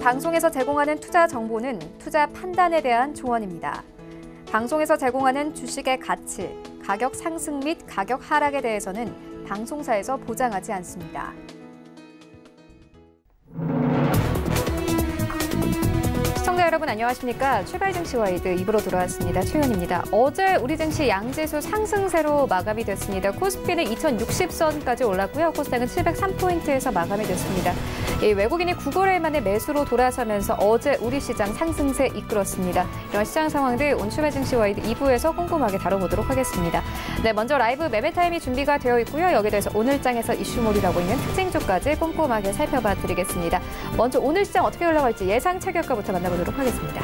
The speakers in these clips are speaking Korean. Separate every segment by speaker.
Speaker 1: 방송에서 제공하는 투자 정보는 투자 판단에 대한 조언입니다. 방송에서 제공하는 주식의 가치, 가격 상승 및 가격 하락에 대해서는 방송사에서 보장하지 않습니다. 시청자 여러분 안녕하십니까? 출발 증시 와이드 2부로 돌아왔습니다. 최윤입니다. 어제 우리 증시 양지수 상승세로 마감이 됐습니다. 코스피는 2060선까지 올랐고요. 코스닥은 703포인트에서 마감이 됐습니다. 외국인이 9거래일 만에 매수로 돌아서면서 어제 우리 시장 상승세 이끌었습니다. 이런 시장 상황들 오늘 출발 증시 와이드 2부에서 꼼꼼하게 다뤄보도록 하겠습니다. 네, 먼저 라이브 매매 타임이 준비가 되어 있고요. 여기에 대해서 오늘 장에서 이슈몰이라고 있는 특징주까지 꼼꼼하게 살펴봐 드리겠습니다. 먼저 오늘 시장 어떻게 올라갈지 예상 체결가부터 만나보도록 하겠습니다.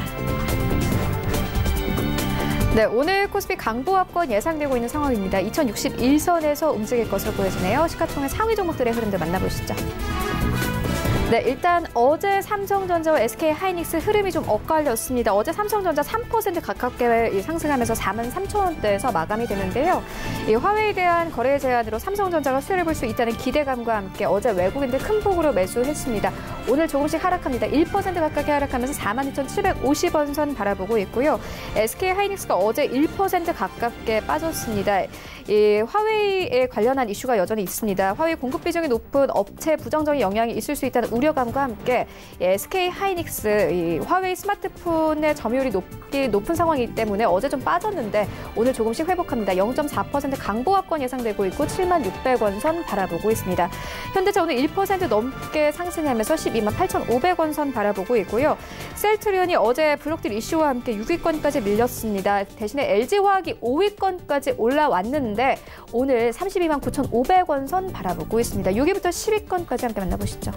Speaker 1: 네, 오늘 코스피 강보합권 예상되고 있는 상황입니다. 2061선에서 움직일 것으로 보여지네요. 시가총액 상위 종목들의 흐름들 만나보시죠. 네, 일단 어제 삼성전자와 SK하이닉스 흐름이 좀 엇갈렸습니다. 어제 삼성전자 3% 가깝게 상승하면서 43,000원대에서 마감이 되는데요. 이 화웨이에 대한 거래 제한으로 삼성전자가 수혜를 볼 수 있다는 기대감과 함께 어제 외국인들 큰 폭으로 매수했습니다. 오늘 조금씩 하락합니다. 1% 가깝게 하락하면서 42,750원 선 바라보고 있고요. SK하이닉스가 어제 1% 가깝게 빠졌습니다. 이 화웨이에 관련한 이슈가 여전히 있습니다. 화웨이 공급 비중이 높은 업체 부정적인 영향이 있을 수 있다는 우려감과 함께 SK하이닉스 화웨이 스마트폰의 점유율이 높은 상황이기 때문에 어제 좀 빠졌는데 오늘 조금씩 회복합니다. 0.4% 강보합권 예상되고 있고 76,600원 선 바라보고 있습니다. 현대차 오늘 1% 넘게 상승하면서 128,500원 선 바라보고 있고요. 셀트리온이 어제 블록딜 이슈와 함께 6위권까지 밀렸습니다. 대신에 LG화학이 5위권까지 올라왔는데 오늘 329,500원 선 바라보고 있습니다. 6위부터 10위권까지 함께 만나보시죠.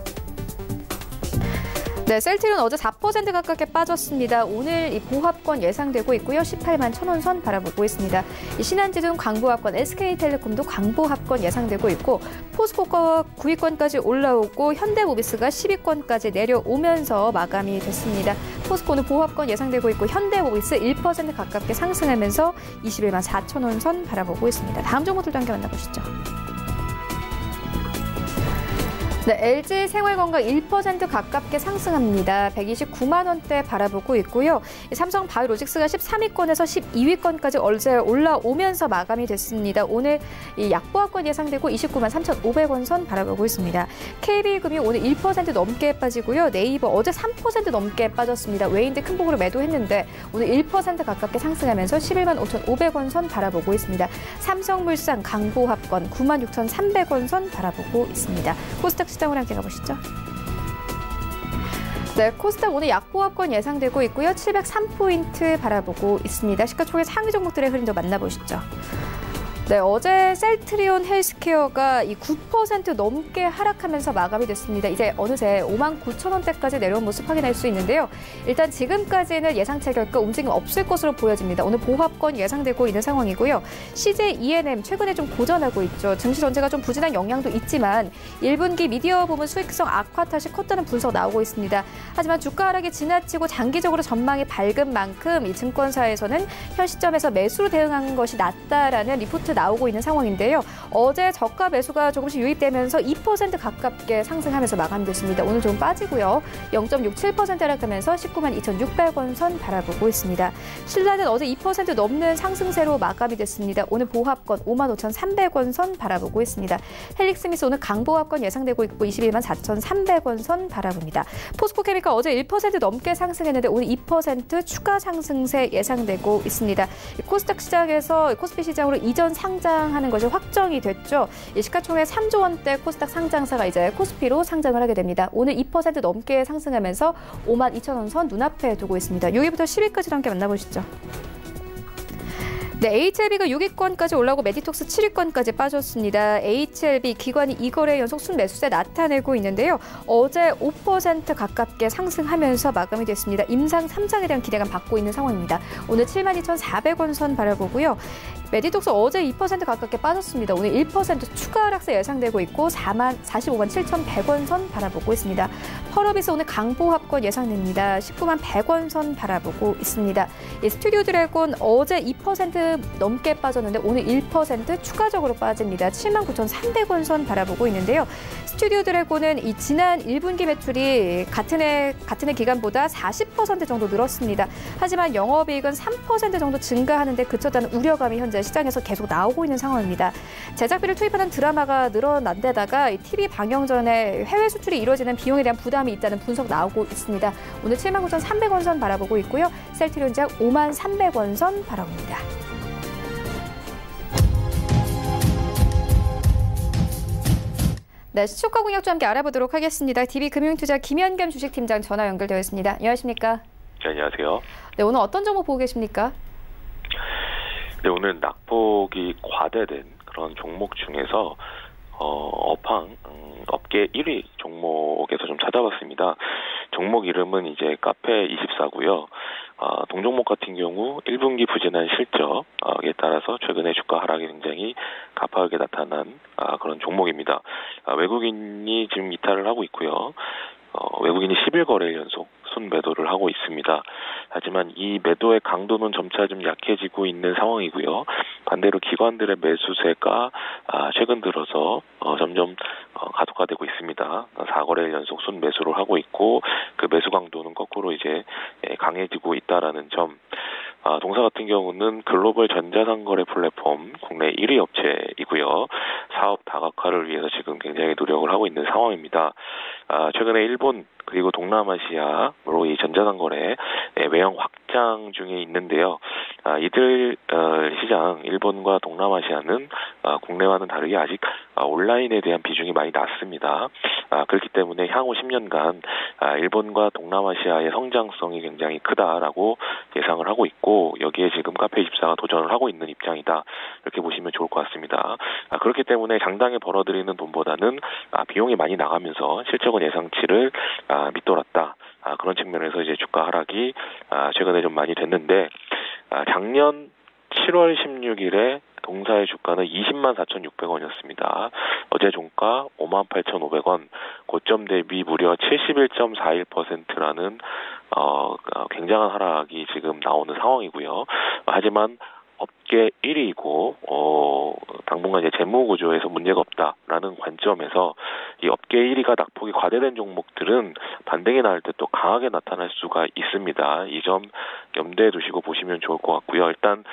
Speaker 1: 네, 셀트리온 어제 4% 가깝게 빠졌습니다. 오늘 이 보합권 예상되고 있고요. 181,000원 선 바라보고 있습니다. 이 신한지주는 강보합권, SK텔레콤도 강보합권 예상되고 있고 포스코가 9위권까지 올라오고 현대모비스가 10위권까지 내려오면서 마감이 됐습니다. 포스코는 보합권 예상되고 있고 현대모비스 1% 가깝게 상승하면서 214,000원 선 바라보고 있습니다. 다음 종목들도 함께 만나보시죠. 네, LG생활건강 1% 가깝게 상승합니다. 129만 원대 바라보고 있고요. 삼성바이오로직스가 13위권에서 12위권까지 어제 올라오면서 마감이 됐습니다. 오늘 이 약보합권 예상되고 29만 3,500원 선 바라보고 있습니다. KB금융 오늘 1% 넘게 빠지고요. 네이버 어제 3% 넘게 빠졌습니다. 외인들 큰 폭으로 매도했는데 오늘 1% 가깝게 상승하면서 11만 5,500원 선 바라보고 있습니다. 삼성물산 강보합권 96,300원 선 바라보고 있습니다. 코스닥 시장으로 함께 가보시죠. 네, 코스닥 오늘 약보합권 예상되고 있고요. 703포인트 바라보고 있습니다. 시가총액 상위 종목들의 흐름도 만나보시죠. 네, 어제 셀트리온 헬스케어가 이 9% 넘게 하락하면서 마감이 됐습니다. 이제 어느새 59,000원대까지 내려온 모습 확인할 수 있는데요. 일단 지금까지는 예상치 결과 움직임 없을 것으로 보여집니다. 오늘 보합권 예상되고 있는 상황이고요. CJ ENM 최근에 좀 고전하고 있죠. 증시 전체가 좀 부진한 영향도 있지만 1분기 미디어 부문 수익성 악화 탓이 컸다는 분석 나오고 있습니다. 하지만 주가 하락이 지나치고 장기적으로 전망이 밝은 만큼 이 증권사에서는 현 시점에서 매수로 대응한 것이 낫다라는 리포트 나오고 있는 상황인데요. 어제 저가 매수가 조금씩 유입되면서 2% 가깝게 상승하면서 마감됐습니다. 오늘 좀 빠지고요. 0.67% 하락하면서 19만 2,600원 선 바라보고 있습니다. 신라는 어제 2% 넘는 상승세로 마감이 됐습니다. 오늘 보합권 55,300원 선 바라보고 있습니다. 헬릭스미스 오늘 강보합권 예상되고 있고 21만 4,300원 선 바라봅니다. 포스코케미칼 어제 1% 넘게 상승했는데 오늘 2% 추가 상승세 예상되고 있습니다. 코스닥 시장에서 코스피 시장으로 이전 상장하는 것이 확정이 됐죠. 이 시가총액 3조 원대 코스닥 상장사가 이제 코스피로 상장을 하게 됩니다. 오늘 2% 넘게 상승하면서 52,000원 선 눈앞에 두고 있습니다. 6위부터 10위까지 함께 만나보시죠. 네, HLB가 6위권까지 올라오고 메디톡스 7위권까지 빠졌습니다. HLB 기관이 2거래 연속 순매수세 나타내고 있는데요. 어제 5% 가깝게 상승하면서 마감이 됐습니다. 임상 3장에 대한 기대감 받고 있는 상황입니다. 오늘 72,400원 선 바라보고요. 메디톡스 어제 2% 가깝게 빠졌습니다. 오늘 1% 추가 하락세 예상되고 있고 45만 7,100원 선 바라보고 있습니다. 펄어비스 오늘 강보합권 예상됩니다. 19만 100원 선 바라보고 있습니다. 스튜디오 드래곤 어제 2% 넘게 빠졌는데 오늘 1% 추가적으로 빠집니다. 79,300원 선 바라보고 있는데요. 스튜디오 드래곤은 이 지난 1분기 매출이 같은 해 기간보다 40% 정도 늘었습니다. 하지만 영업이익은 3% 정도 증가하는데 그쳤다는 우려감이 현재 시장에서 계속 나오고 있는 상황입니다. 제작비를 투입하는 드라마가 늘어난 데다가 TV 방영 전에 해외 수출이 이루어지는 비용에 대한 부담이 있다는 분석 나오고 있습니다. 오늘 79,300원 선 바라보고 있고요. 셀트리온 제약 5만 300원 선 바라봅니다. 네, 시초가 공략과 함께 알아보도록 하겠습니다. DB금융투자 김현겸 주식팀장 전화 연결되어 있습니다. 안녕하십니까?
Speaker 2: 네, 안녕하세요.
Speaker 1: 네, 오늘 어떤 종목 보고 계십니까?
Speaker 2: 네, 오늘 낙폭이 과대된 그런 종목 중에서 업계 1위 종목에서 좀 찾아봤습니다. 종목 이름은 이제 카페24고요. 동종목 같은 경우 1분기 부진한 실적에 따라서 최근에 주가 하락이 굉장히 가파르게 나타난 그런 종목입니다. 외국인이 지금 이탈을 하고 있고요. 외국인이 11거래일 연속 순매도를 하고 있습니다. 하지만 이 매도의 강도는 점차 좀 약해지고 있는 상황이고요. 반대로 기관들의 매수세가 최근 들어서 점점 가속화되고 있습니다. 4거래일 연속 순매수를 하고 있고 그 매수 강도는 거꾸로 이제 강해지고 있다라는 점. 동사 같은 경우는 글로벌 전자상거래 플랫폼 국내 1위 업체이고요. 사업 다각화를 위해서 지금 굉장히 노력을 하고 있는 상황입니다. 최근에 일본 그리고 동남아시아로 이 전자상거래 외형 확장 중에 있는데요. 이들 시장 일본과 동남아시아는 국내와는 다르게 아직 온라인에 대한 비중이 많이 낮습니다. 그렇기 때문에 향후 10년간 일본과 동남아시아의 성장성이 굉장히 크다라고 예상을 하고 있고 여기에 지금 카페24가 도전을 하고 있는 입장이다. 이렇게 보시면 좋을 것 같습니다. 그렇기 때문에 장당에 벌어들이는 돈보다는 비용이 많이 나가면서 실적은 예상치를 밑돌았다. 그런 측면에서 이제 주가 하락이 최근에 좀 많이 됐는데 작년 7월 16일에 동사의 주가는 204,600원이었습니다. 어제 종가 58,500원, 고점 대비 무려 71.41%라는 굉장한 하락이 지금 나오는 상황이고요. 하지만 업계 1위이고 당분간 이제 재무 구조에서 문제가 없다라는 관점에서 이 업계 1위가 낙폭이 과대된 종목들은 반등이 나올 때 또 강하게 나타날 수가 있습니다. 이 점 염두에 두시고 보시면 좋을 것 같고요. 일단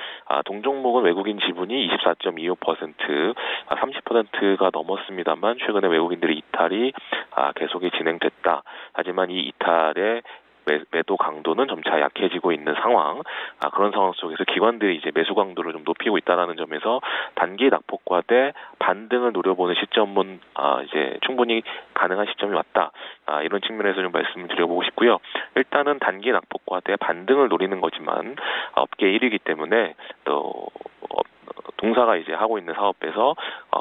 Speaker 2: 동종목은 외국인 지분이 24.25%, 30%가 넘었습니다만 최근에 외국인들의 이탈이 계속이 진행됐다. 하지만 이 이탈의 매도 강도는 점차 약해지고 있는 상황, 그런 상황 속에서 기관들이 이제 매수 강도를 좀 높이고 있다라는 점에서 단기 낙폭과대 반등을 노려보는 시점은 이제 충분히 가능한 시점이 왔다. 이런 측면에서 좀 말씀을 드려보고 싶고요. 일단은 단기 낙폭과대 반등을 노리는 거지만 업계 1위이기 때문에 또 동사가 이제 하고 있는 사업에서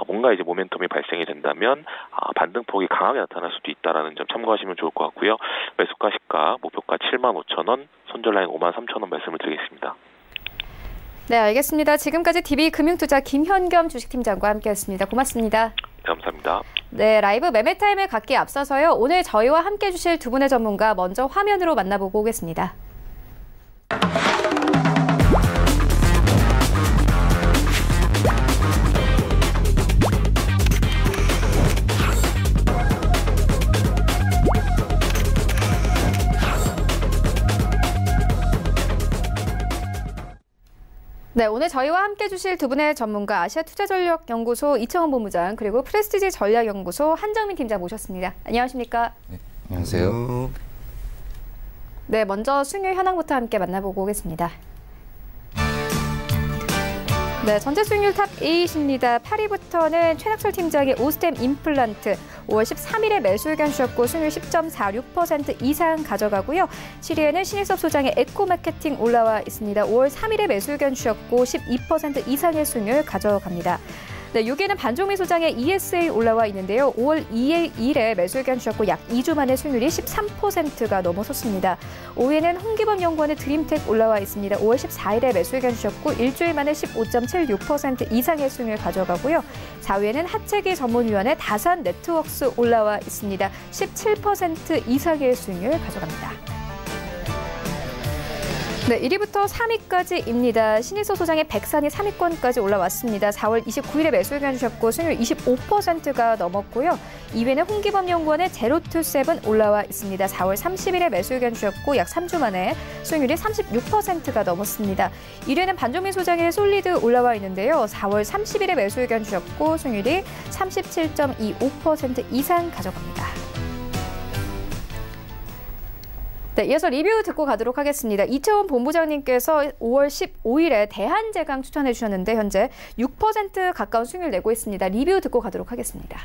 Speaker 2: 뭔가 이제 모멘텀이 발생이 된다면 반등폭이 강하게 나타날 수도 있다라는 점 참고하시면 좋을 것 같고요. 매수가 시가 목표가 75,000원, 손절 라인 53,000원 말씀을 드리겠습니다.
Speaker 1: 네, 알겠습니다. 지금까지 DB금융투자 김현겸 주식팀장과 함께했습니다. 고맙습니다.
Speaker 2: 감사합니다.
Speaker 1: 네, 라이브 매매타임을 갖기에 앞서서요. 오늘 저희와 함께 해주실 두 분의 전문가 먼저 화면으로 만나보고 오겠습니다. 네, 오늘 저희와 함께 해주실 두 분의 전문가 아시아투자전략연구소 이청원 본부장 그리고 프레스티지 전략연구소 한정민 팀장 모셨습니다. 안녕하십니까?
Speaker 3: 네, 안녕하세요.
Speaker 1: 네, 먼저 수익률 현황부터 함께 만나보고 오겠습니다. 네, 전체 수익률 탑 8입니다. 8위부터는 최낙설 팀장의 오스템 임플란트 5월 13일에 매수 의견 주셨고 수익률 10.46% 이상 가져가고요. 7위에는 신일섭 소장의 에코마케팅 올라와 있습니다. 5월 3일에 매수 의견 주셨고 12% 이상의 수익률 가져갑니다. 네, 6위는 반종민 소장의 ESA 올라와 있는데요. 5월 2일에 매수 의견 주셨고 약 2주 만에 수익률이 13%가 넘어섰습니다. 5위는 홍기범 연구원의 드림텍 올라와 있습니다. 5월 14일에 매수 의견 주셨고 일주일 만에 15.76% 이상의 수익률 가져가고요. 4위에는 하체기 전문위원회 다산 네트워크스 올라와 있습니다. 17% 이상의 수익률 가져갑니다. 네, 1위부터 3위까지입니다. 신일서 소장의 백산이 3위권까지 올라왔습니다. 4월 29일에 매수 의견 주셨고 수익률 25%가 넘었고요. 2위는 홍기범 연구원의 제로투세븐 올라와 있습니다. 4월 30일에 매수 의견 주셨고 약 3주 만에 수익률이 36%가 넘었습니다. 1위는 반종민 소장의 솔리드 올라와 있는데요. 4월 30일에 매수 의견 주셨고 수익률이 37.25% 이상 가져갑니다. 네, 이어서 리뷰 듣고 가도록 하겠습니다. 이채원 본부장님께서 5월 15일에 대한제강 추천해 주셨는데 현재 6% 가까운 수익률 내고 있습니다. 리뷰 듣고 가도록 하겠습니다.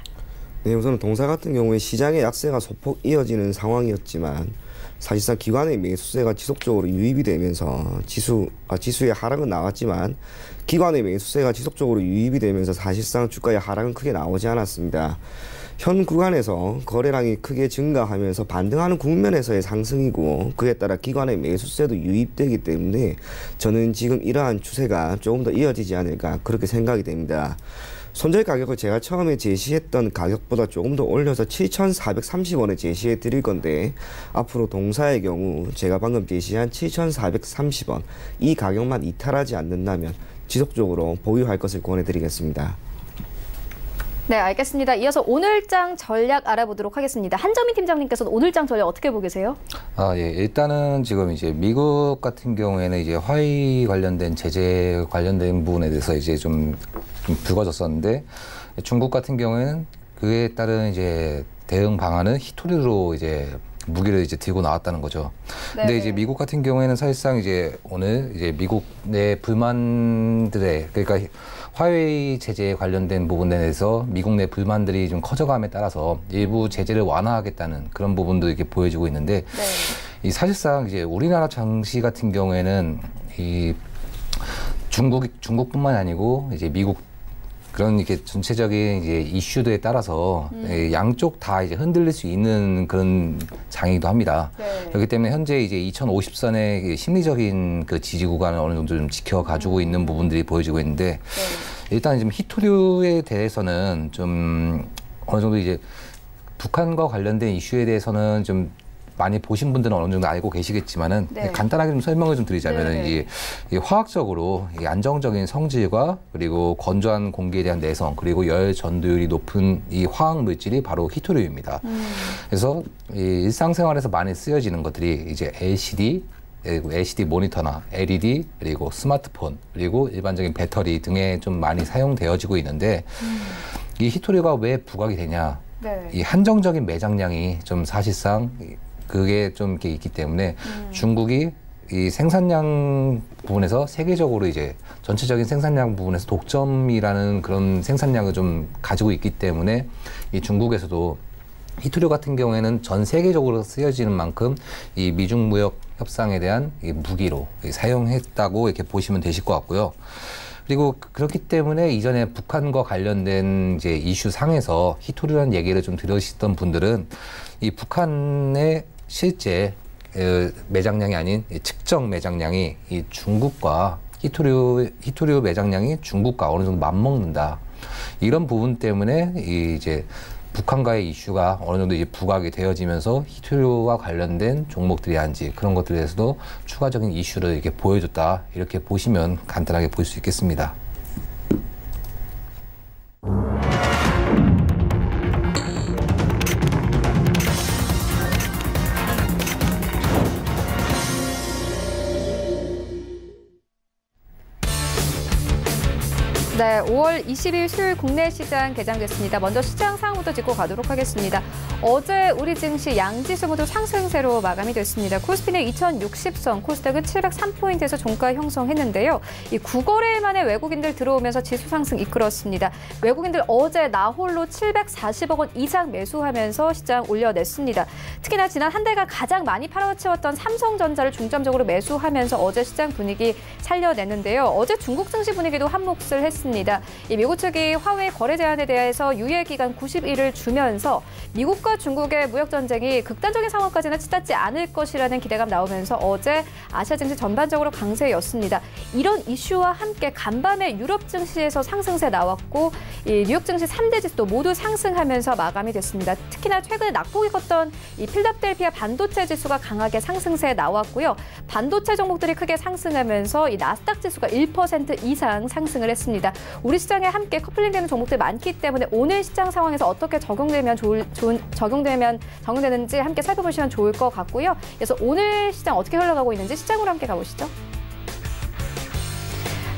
Speaker 3: 네, 우선 동사 같은 경우에 시장의 약세가 소폭 이어지는 상황이었지만 사실상 기관의 매수세가 지속적으로 유입이 되면서 지수의 하락은 나왔지만 기관의 매수세가 지속적으로 유입이 되면서 사실상 주가의 하락은 크게 나오지 않았습니다. 현 구간에서 거래량이 크게 증가하면서 반등하는 국면에서의 상승이고 그에 따라 기관의 매수세도 유입되기 때문에 저는 지금 이러한 추세가 조금 더 이어지지 않을까 그렇게 생각이 됩니다. 손절 가격을 제가 처음에 제시했던 가격보다 조금 더 올려서 7,430원에 제시해 드릴 건데 앞으로 동사의 경우 제가 방금 제시한 7,430원 이 가격만 이탈하지 않는다면 지속적으로 보유할 것을 권해드리겠습니다.
Speaker 1: 네, 알겠습니다. 이어서 오늘장 전략 알아보도록 하겠습니다. 한정민 팀장님께서는 오늘장 전략 어떻게 보계세요?
Speaker 4: 예. 일단은 지금 이제 미국 같은 경우에는 이제 화웨이 관련된 제재 관련된 부분에 대해서 이제 좀 불거졌었는데 중국 같은 경우에는 그에 따른 이제 대응 방안은 히토리로 이제 무기를 이제 들고 나왔다는 거죠. 네. 근데 이제 미국 같은 경우에는 사실상 이제 오늘 이제 미국 내 불만들의 그러니까 화웨이 제재에 관련된 부분에 대해서 미국 내 불만들이 좀 커져감에 따라서 일부 제재를 완화하겠다는 그런 부분도 이렇게 보여지고 있는데 네. 이 사실상 이제 우리나라 장시 같은 경우에는 이 중국뿐만 아니고 이제 미국 그런 이렇게 전체적인 이제 이슈들에 따라서 양쪽 다 이제 흔들릴 수 있는 그런 장이기도 합니다. 네. 그렇기 때문에 현재 이제 2050선의 심리적인 그 지지 구간을 어느 정도 좀 지켜가지고 있는 부분들이 보여지고 있는데 일단 지금 히토류에 대해서는 좀 어느 정도 이제 북한과 관련된 이슈에 대해서는 좀 많이 보신 분들은 어느 정도 알고 계시겠지만은 네. 간단하게 좀 설명을 좀 드리자면은 이 화학적으로 이 안정적인 성질과 그리고 건조한 공기에 대한 내성 그리고 열 전도율이 높은 이 화학 물질이 바로 히토류입니다. 그래서 이 일상생활에서 많이 쓰여지는 것들이 이제 LCD 그리고 LCD 모니터나 LED 그리고 스마트폰 그리고 일반적인 배터리 등에 좀 많이 사용되어지고 있는데 이 히토류가 왜 부각이 되냐? 네. 이 한정적인 매장량이 좀 사실상 그게 좀 이렇게 있기 때문에 중국이 이 생산량 부분에서 세계적으로 이제 전체적인 생산량 부분에서 독점이라는 그런 생산량을 좀 가지고 있기 때문에 이 중국에서도 히토류 같은 경우에는 전 세계적으로 쓰여지는 만큼 이 미중 무역 협상에 대한 이 무기로 사용했다고 이렇게 보시면 되실 것 같고요. 그리고 그렇기 때문에 이전에 북한과 관련된 이제 이슈 상에서 히토류라는 얘기를 좀 들으셨던 분들은 이 북한의 실제 매장량이 아닌 측정 매장량이 이 중국과 히토류 매장량이 중국과 어느 정도 맞먹는다. 이런 부분 때문에 이제 북한과의 이슈가 어느 정도 이제 부각이 되어지면서 히토류와 관련된 종목들이란지 그런 것들에 대해서도 추가적인 이슈를 이렇게 보여줬다. 이렇게 보시면 간단하게 볼 수 있겠습니다.
Speaker 1: 네, 5월 20일 수요일 국내 시장 개장됐습니다. 먼저 시장 상황부터 짚고 가도록 하겠습니다. 어제 우리 증시 양지수 모두 상승세로 마감이 됐습니다. 코스피는 2060선, 코스닥은 703포인트에서 종가 형성했는데요. 이 9거래일 만에 외국인들 들어오면서 지수 상승 이끌었습니다. 외국인들 어제 나홀로 740억 원 이상 매수하면서 시장 올려냈습니다. 특히나 지난 한 달간 가장 많이 팔아치웠던 삼성전자를 중점적으로 매수하면서 어제 시장 분위기 살려냈는데요. 어제 중국 증시 분위기도 한몫을 했습니다. 있습니다. 이 미국 측이 화웨이 거래 제한에 대해서 유예 기간 90일을 주면서 미국과 중국의 무역 전쟁이 극단적인 상황까지는 치닫지 않을 것이라는 기대감 나오면서 어제 아시아 증시 전반적으로 강세였습니다. 이런 이슈와 함께 간밤에 유럽 증시에서 상승세 나왔고 이 뉴욕 증시 3대 지수도 모두 상승하면서 마감이 됐습니다. 특히나 최근에 낙폭이 컸던 이 필라델피아 반도체 지수가 강하게 상승세 나왔고요. 반도체 종목들이 크게 상승하면서 이 나스닥 지수가 1% 이상 상승을 했습니다. 우리 시장에 함께 커플링되는 종목들 많기 때문에 오늘 시장 상황에서 어떻게 적용되는지 함께 살펴보시면 좋을 것 같고요. 그래서 오늘 시장 어떻게 흘러가고 있는지 시장으로 함께 가보시죠.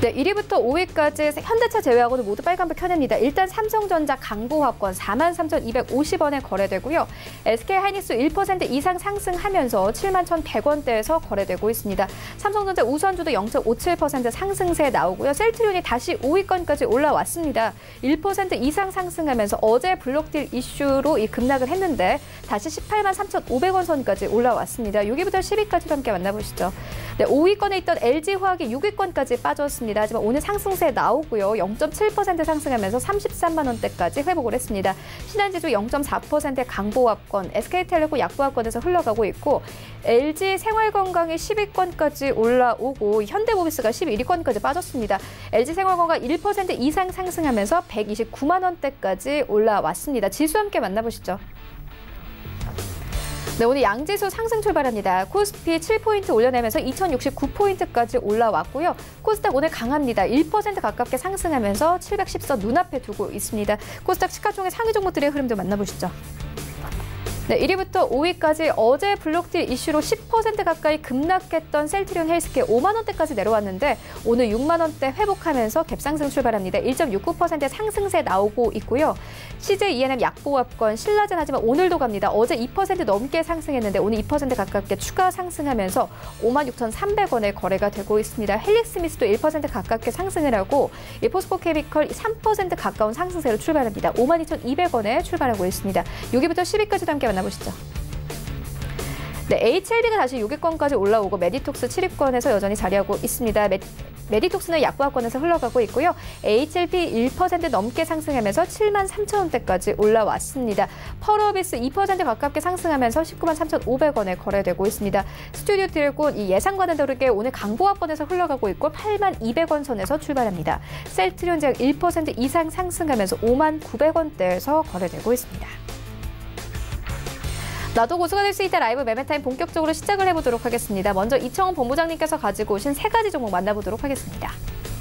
Speaker 1: 네, 1위부터 5위까지 현대차 제외하고는 모두 빨간불 켜냅니다. 일단 삼성전자 강보합권 43,250원에 거래되고요. SK하이닉스 1% 이상 상승하면서 71,100원대에서 거래되고 있습니다. 삼성전자 우선주도 0.57% 상승세 나오고요. 셀트리온이 다시 5위권까지 올라왔습니다. 1% 이상 상승하면서 어제 블록딜 이슈로 이 급락을 했는데 다시 183,500원 선까지 올라왔습니다. 6위부터 10위까지 함께 만나보시죠. 네, 5위권에 있던 LG화학이 6위권까지 빠졌습니다. 하지만 오늘 상승세 나오고요. 0.7% 상승하면서 33만 원대까지 회복을 했습니다. 신한지주 0.4%의 강보합권, SK텔레콤 약보합권에서 흘러가고 있고 LG생활건강이 10위권까지 올라오고 현대모비스가 11위권까지 빠졌습니다. LG생활건강 1% 이상 상승하면서 129만 원대까지 올라왔습니다. 지수 함께 만나보시죠. 네, 오늘 양지수 상승 출발합니다. 코스피 7포인트 올려내면서 2069포인트까지 올라왔고요. 코스닥 오늘 강합니다. 1% 가깝게 상승하면서 710선 눈앞에 두고 있습니다. 코스닥 시가총액 상위 종목들의 흐름도 만나보시죠. 네, 1위부터 5위까지 어제 블록딜 이슈로 10% 가까이 급락했던 셀트리온 헬스케어 5만 원대까지 내려왔는데 오늘 6만 원대 회복하면서 갭상승 출발합니다. 1.69% 상승세 나오고 있고요. CJ ENM 약보합권 신라젠 하지만 오늘도 갑니다. 어제 2% 넘게 상승했는데 오늘 2% 가깝게 추가 상승하면서 56,300원에 거래가 되고 있습니다. 헬릭스미스도 1% 가깝게 상승을 하고 포스코케미컬 3% 가까운 상승세로 출발합니다. 52,200원에 출발하고 있습니다. 6위부터 10위까지도 함께 만나보시죠. 네, HLB가 다시 6위권까지 올라오고 메디톡스 7위권에서 여전히 자리하고 있습니다. 메디톡스는 약보합권에서 흘러가고 있고요. HLB 1% 넘게 상승하면서 73,000원대까지 올라왔습니다. 펄어비스 2% 가깝게 상승하면서 193,500원에 거래되고 있습니다. 스튜디오 드래곤 이 예상과는 다르게 오늘 강보합권에서 흘러가고 있고 82,200원 선에서 출발합니다. 셀트리온 제약 1% 이상 상승하면서 59,900원대에서 거래되고 있습니다. 나도 고수가 될 수 있다 라이브 매매타임 본격적으로 시작을 해보도록 하겠습니다. 먼저 이청훈 본부장님께서 가지고 오신 세 가지 종목 만나보도록 하겠습니다.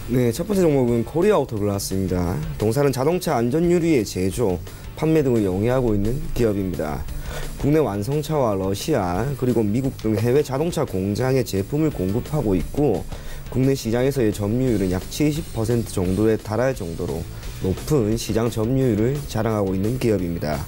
Speaker 3: 네, 첫 번째 종목은 코리아오토글라스입니다. 동사는 자동차 안전유리의 제조, 판매 등을 영위하고 있는 기업입니다. 국내 완성차와 러시아 그리고 미국 등 해외 자동차 공장에 제품을 공급하고 있고 국내 시장에서의 점유율은 약 70% 정도에 달할 정도로 높은 시장 점유율을 자랑하고 있는 기업입니다.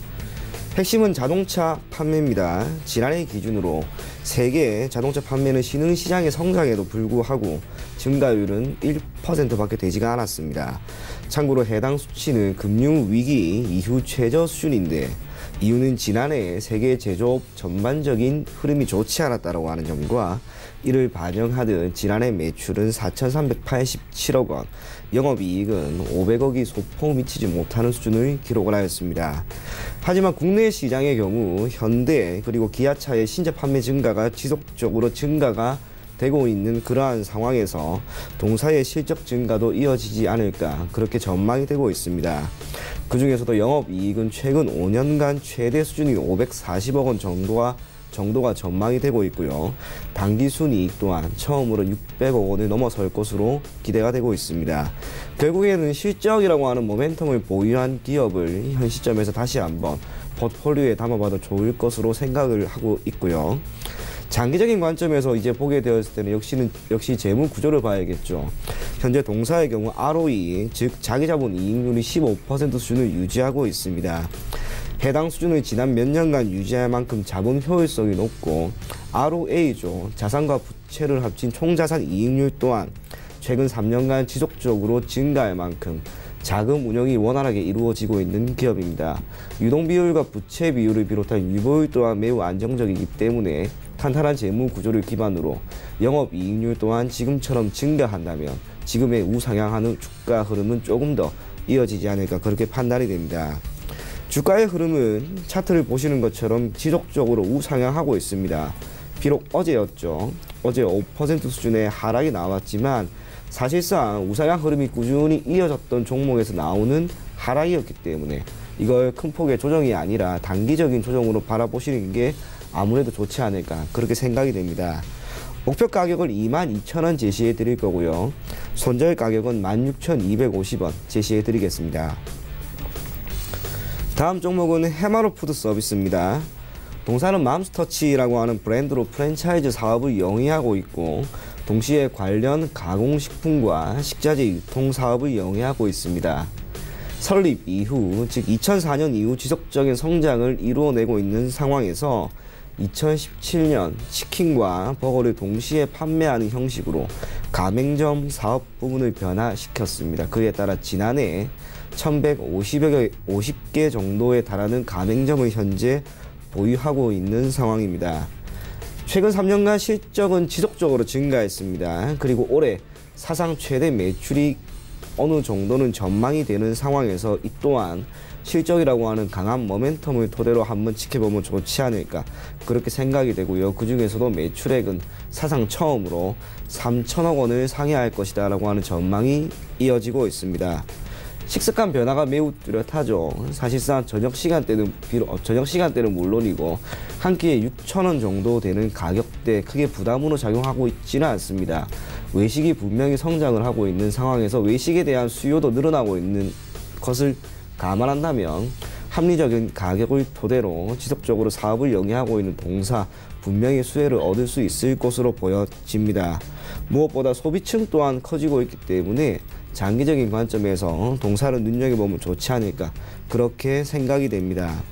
Speaker 3: 핵심은 자동차 판매입니다. 지난해 기준으로 세계 자동차 판매는 신흥시장의 성장에도 불구하고 증가율은 1%밖에 되지가 않았습니다. 참고로 해당 수치는 금융위기 이후 최저 수준인데 이유는 지난해 세계 제조업 전반적인 흐름이 좋지 않았다고 하는 점과 이를 반영하듯 지난해 매출은 4,387억 원, 영업이익은 500억이 소폭 미치지 못하는 수준을 기록을 하였습니다. 하지만 국내 시장의 경우 현대 그리고 기아차의 신차 판매 증가가 지속적으로 증가가 되고 있는 그러한 상황에서 동사의 실적 증가도 이어지지 않을까 그렇게 전망이 되고 있습니다. 그중에서도 영업이익은 최근 5년간 최대 수준인 540억 원 정도가 전망이 되고 있고요. 당기순이익 또한 처음으로 600억 원을 넘어설 것으로 기대가 되고 있습니다. 결국에는 실적이라고 하는 모멘텀을 보유한 기업을 현 시점에서 다시 한번 포트폴리오에 담아봐도 좋을 것으로 생각을 하고 있고요. 장기적인 관점에서 이제 보게 되었을 때는 역시 재무 구조를 봐야겠죠. 현재 동사의 경우 ROE, 즉 자기자본 이익률이 15% 수준을 유지하고 있습니다. 해당 수준을 지난 몇 년간 유지할 만큼 자본 효율성이 높고 ROA죠. 자산과 부채를 합친 총자산 이익률 또한 최근 3년간 지속적으로 증가할 만큼 자금 운영이 원활하게 이루어지고 있는 기업입니다. 유동 비율과 부채 비율을 비롯한 유보율 또한 매우 안정적이기 때문에 탄탄한 재무 구조를 기반으로 영업이익률 또한 지금처럼 증가한다면 지금의 우상향하는 주가 흐름은 조금 더 이어지지 않을까 그렇게 판단이 됩니다. 주가의 흐름은 차트를 보시는 것처럼 지속적으로 우상향하고 있습니다. 비록 어제였죠. 어제 5% 수준의 하락이 나왔지만 사실상 우상향 흐름이 꾸준히 이어졌던 종목에서 나오는 하락이었기 때문에 이걸 큰 폭의 조정이 아니라 단기적인 조정으로 바라보시는 게 아무래도 좋지 않을까 그렇게 생각이 됩니다. 목표 가격을 22,000원 제시해 드릴 거고요. 손절 가격은 16,250원 제시해 드리겠습니다. 다음 종목은 해마로 푸드 서비스입니다. 동사는 맘스터치라고 하는 브랜드로 프랜차이즈 사업을 영위하고 있고 동시에 관련 가공식품과 식자재 유통 사업을 영위하고 있습니다. 설립 이후, 즉 2004년 이후 지속적인 성장을 이루어내고 있는 상황에서 2017년 치킨과 버거를 동시에 판매하는 형식으로 가맹점 사업 부분을 변화시켰습니다. 그에 따라 지난해 1150개 정도에 달하는 가맹점을 현재 보유하고 있는 상황입니다. 최근 3년간 실적은 지속적으로 증가했습니다. 그리고 올해 사상 최대 매출이 어느 정도는 전망이 되는 상황에서 이 또한 실적이라고 하는 강한 모멘텀을 토대로 한번 지켜보면 좋지 않을까 그렇게 생각이 되고요. 그 중에서도 매출액은 사상 처음으로 3천억 원을 상회할 것이다 라고 하는 전망이 이어지고 있습니다. 식습관 변화가 매우 뚜렷하죠. 사실상 저녁 시간대는 물론이고 한 끼에 6,000원 정도 되는 가격대 크게 부담으로 작용하고 있지는 않습니다. 외식이 분명히 성장을 하고 있는 상황에서 외식에 대한 수요도 늘어나고 있는 것을 감안한다면 합리적인 가격을 토대로 지속적으로 사업을 영위하고 있는 동사 분명히 수혜를 얻을 수 있을 것으로 보여집니다. 무엇보다 소비층 또한 커지고 있기 때문에 장기적인 관점에서 동사를 눈여겨보면 좋지 않을까 그렇게 생각이 됩니다.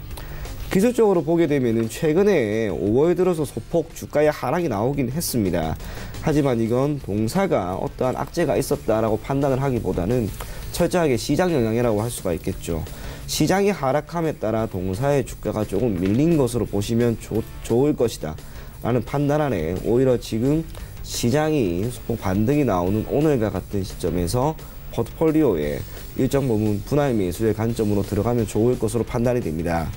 Speaker 3: 기술적으로 보게 되면 최근에 5월 들어서 소폭 주가의 하락이 나오긴 했습니다. 하지만 이건 동사가 어떠한 악재가 있었다라고 판단을 하기보다는 철저하게 시장 영향이라고 할 수가 있겠죠. 시장이 하락함에 따라 동사의 주가가 조금 밀린 것으로 보시면 좋을 것이다 라는 판단 안에 오히려 지금 시장이 소폭 반등이 나오는 오늘과 같은 시점에서 포트폴리오에 일정 부분 분할 매수의 관점으로 들어가면 좋을 것으로 판단이 됩니다.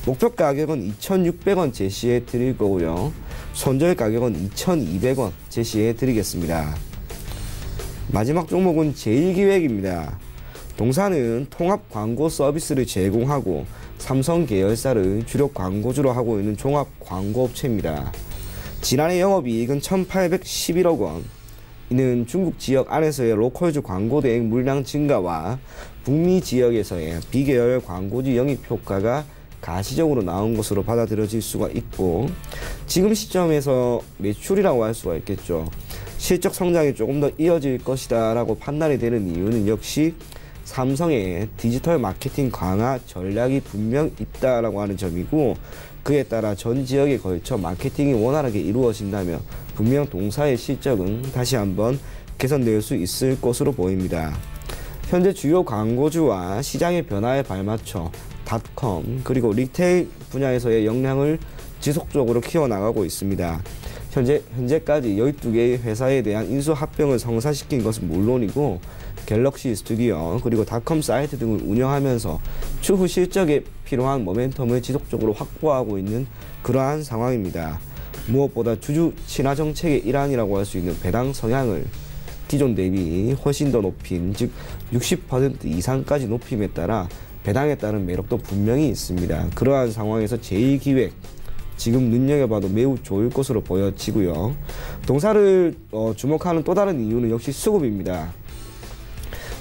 Speaker 3: 목표 가격은 2,600원 제시해 드릴 거고요. 손절 가격은 2,200원 제시해 드리겠습니다. 마지막 종목은 제일기획입니다. 동사는 통합 광고 서비스를 제공하고 삼성 계열사를 주력 광고주로 하고 있는 종합 광고업체입니다. 지난해 영업이익은 1,811억 원. 이는 중국 지역 안에서의 로컬주 광고 대행 물량 증가와 북미 지역에서의 비계열 광고주 영입 효과가 가시적으로 나온 것으로 받아들여질 수가 있고 지금 시점에서 매출이라고 할 수가 있겠죠. 실적 성장이 조금 더 이어질 것이다 라고 판단이 되는 이유는 역시 삼성의 디지털 마케팅 강화 전략이 분명 있다라고 하는 점이고 그에 따라 전 지역에 걸쳐 마케팅이 원활하게 이루어진다면 분명 동사의 실적은 다시 한번 개선될 수 있을 것으로 보입니다. 현재 주요 광고주와 시장의 변화에 발맞춰 닷컴 그리고 리테일 분야에서의 역량을 지속적으로 키워나가고 있습니다. 현재까지 12개의 회사에 대한 인수합병을 성사시킨 것은 물론이고 갤럭시 스튜디오 그리고 닷컴 사이트 등을 운영하면서 추후 실적에 필요한 모멘텀을 지속적으로 확보하고 있는 그러한 상황입니다. 무엇보다 주주 친화 정책의 일환이라고 할 수 있는 배당 성향을 기존 대비 훨씬 더 높인 즉 60% 이상까지 높임에 따라 배당에 따른 매력도 분명히 있습니다. 그러한 상황에서 제일기획 지금 눈여겨봐도 매우 좋을 것으로 보여지고요. 동사를 주목하는 또 다른 이유는 역시 수급입니다.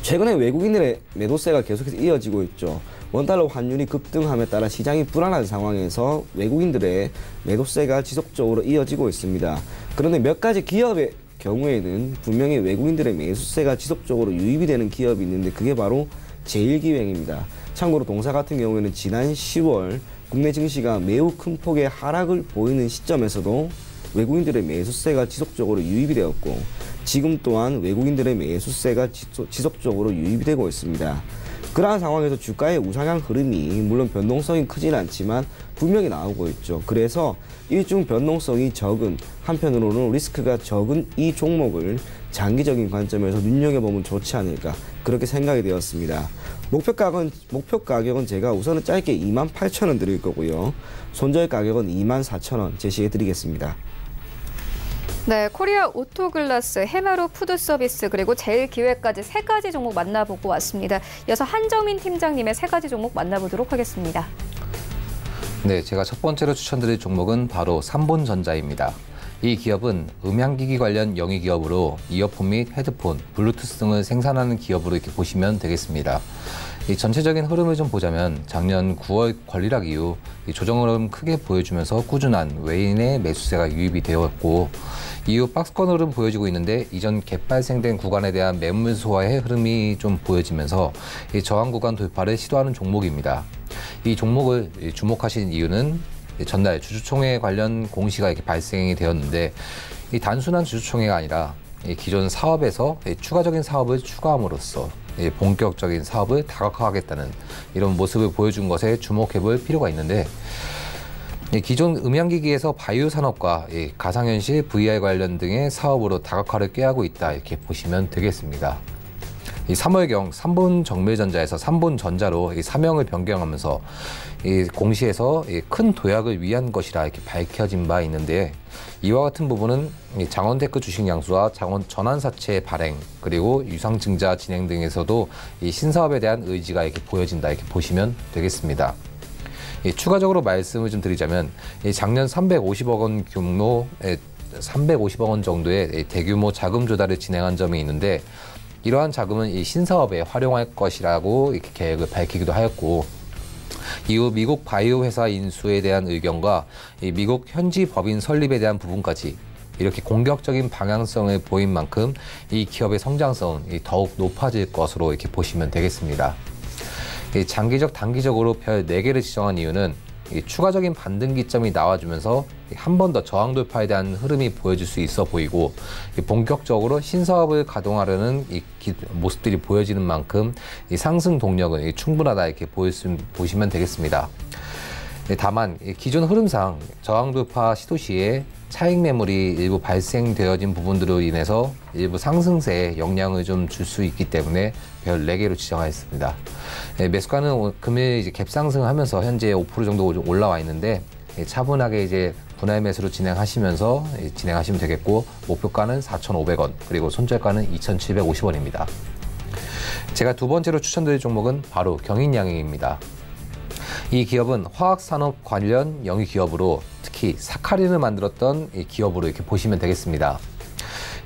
Speaker 3: 최근에 외국인들의 매도세가 계속해서 이어지고 있죠. 원달러 환율이 급등함에 따라 시장이 불안한 상황에서 외국인들의 매도세가 지속적으로 이어지고 있습니다. 그런데 몇 가지 기업의 경우에는 분명히 외국인들의 매수세가 지속적으로 유입이 되는 기업이 있는데 그게 바로 제일기획입니다. 참고로 동사 같은 경우에는 지난 10월 국내 증시가 매우 큰 폭의 하락을 보이는 시점에서도 외국인들의 매수세가 지속적으로 유입이 되었고 지금 또한 외국인들의 매수세가 지속적으로 유입이 되고 있습니다. 그러한 상황에서 주가의 우상향 흐름이 물론 변동성이 크지는 않지만 분명히 나오고 있죠. 그래서 일중 변동성이 적은, 한편으로는 리스크가 적은 이 종목을 장기적인 관점에서 눈여겨보면 좋지 않을까, 그렇게 생각이 되었습니다. 목표 가격은 제가 우선은 짧게 28,000원 드릴 거고요. 손절 가격은 24,000원 제시해 드리겠습니다.
Speaker 1: 네, 코리아 오토글라스, 해마루 푸드서비스, 그리고 제일기획까지 3가지 종목 만나보고 왔습니다. 이어서 한정민 팀장님의 3가지 종목 만나보도록 하겠습니다.
Speaker 4: 네, 제가 첫 번째로 추천드릴 종목은 바로 삼본전자입니다. 이 기업은 음향기기 관련 영위기업으로 이어폰 및 헤드폰, 블루투스 등을 생산하는 기업으로 이렇게 보시면 되겠습니다. 이 전체적인 흐름을 좀 보자면 작년 9월 권리락 이후 이 조정 흐름 크게 보여주면서 꾸준한 외인의 매수세가 유입이 되었고, 이후 박스권 흐름 보여지고 있는데 이전 갭 발생된 구간에 대한 매물 소화의 흐름이 좀 보여지면서 이 저항 구간 돌파를 시도하는 종목입니다. 이 종목을 주목하신 이유는 전날 주주총회 관련 공시가 이렇게 발생이 되었는데, 이 단순한 주주총회가 아니라 이 기존 사업에서 추가적인 사업을 추가함으로써 본격적인 사업을 다각화하겠다는 이런 모습을 보여준 것에 주목해볼 필요가 있는데, 기존 음향기기에서 바이오 산업과 가상현실, VR 관련 등의 사업으로 다각화를 꾀하고 있다, 이렇게 보시면 되겠습니다. 이 3월경 삼본정밀전자에서 삼본전자로 이 사명을 변경하면서 이 공시에서 큰 도약을 위한 것이라 이렇게 밝혀진 바 있는데, 이와 같은 부분은 장원테크 주식 양수와 장원 전환사채 발행, 그리고 유상증자 진행 등에서도 이 신사업에 대한 의지가 이렇게 보여진다, 이렇게 보시면 되겠습니다. 추가적으로 말씀을 좀 드리자면 작년 350억 원 규모, 350억 원 정도의 대규모 자금 조달을 진행한 점이 있는데, 이러한 자금은 이 신사업에 활용할 것이라고 이렇게 계획을 밝히기도 하였고, 이후 미국 바이오 회사 인수에 대한 의견과 이 미국 현지 법인 설립에 대한 부분까지 이렇게 공격적인 방향성을 보인 만큼 이 기업의 성장성은 더욱 높아질 것으로 이렇게 보시면 되겠습니다. 장기적, 단기적으로 별 4개를 지정한 이유는 추가적인 반등기점이 나와주면서 한 번 더 저항 돌파에 대한 흐름이 보여질 수 있어 보이고, 본격적으로 신사업을 가동하려는 모습들이 보여지는 만큼 상승 동력은 충분하다, 이렇게 보시면 되겠습니다. 다만 기존 흐름상 저항 돌파 시도 시에 차익 매물이 일부 발생되어진 부분들로 인해서 일부 상승세에 영향을 좀 줄 수 있기 때문에 별 4개로 지정하였습니다. 매수가는 금일 이제 갭 상승하면서 현재 5% 정도 올라와 있는데, 차분하게 이제 분할 매수로 진행하시면 되겠고, 목표가는 4,500원, 그리고 손절가는 2,750원입니다. 제가 두 번째로 추천드릴 종목은 바로 경인양행입니다. 이 기업은 화학산업 관련 영위 기업으로 특히 사카린을 만들었던 이 기업으로 이렇게 보시면 되겠습니다.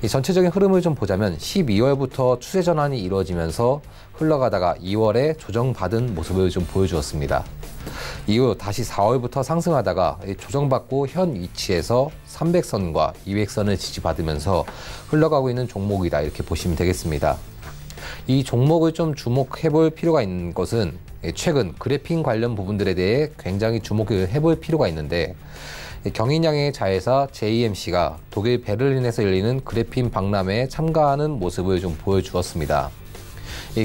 Speaker 4: 이 전체적인 흐름을 좀 보자면 12월부터 추세 전환이 이루어지면서 흘러가다가 2월에 조정받은 모습을 좀 보여주었습니다. 이후 다시 4월부터 상승하다가 조정받고 현 위치에서 300선과 200선을 지지받으면서 흘러가고 있는 종목이다, 이렇게 보시면 되겠습니다. 이 종목을 좀 주목해 볼 필요가 있는 것은 최근 그래핀 관련 부분들에 대해 굉장히 주목을 해볼 필요가 있는데, 경인양행 자회사 JMC가 독일 베를린에서 열리는 그래핀 박람회에 참가하는 모습을 좀 보여주었습니다.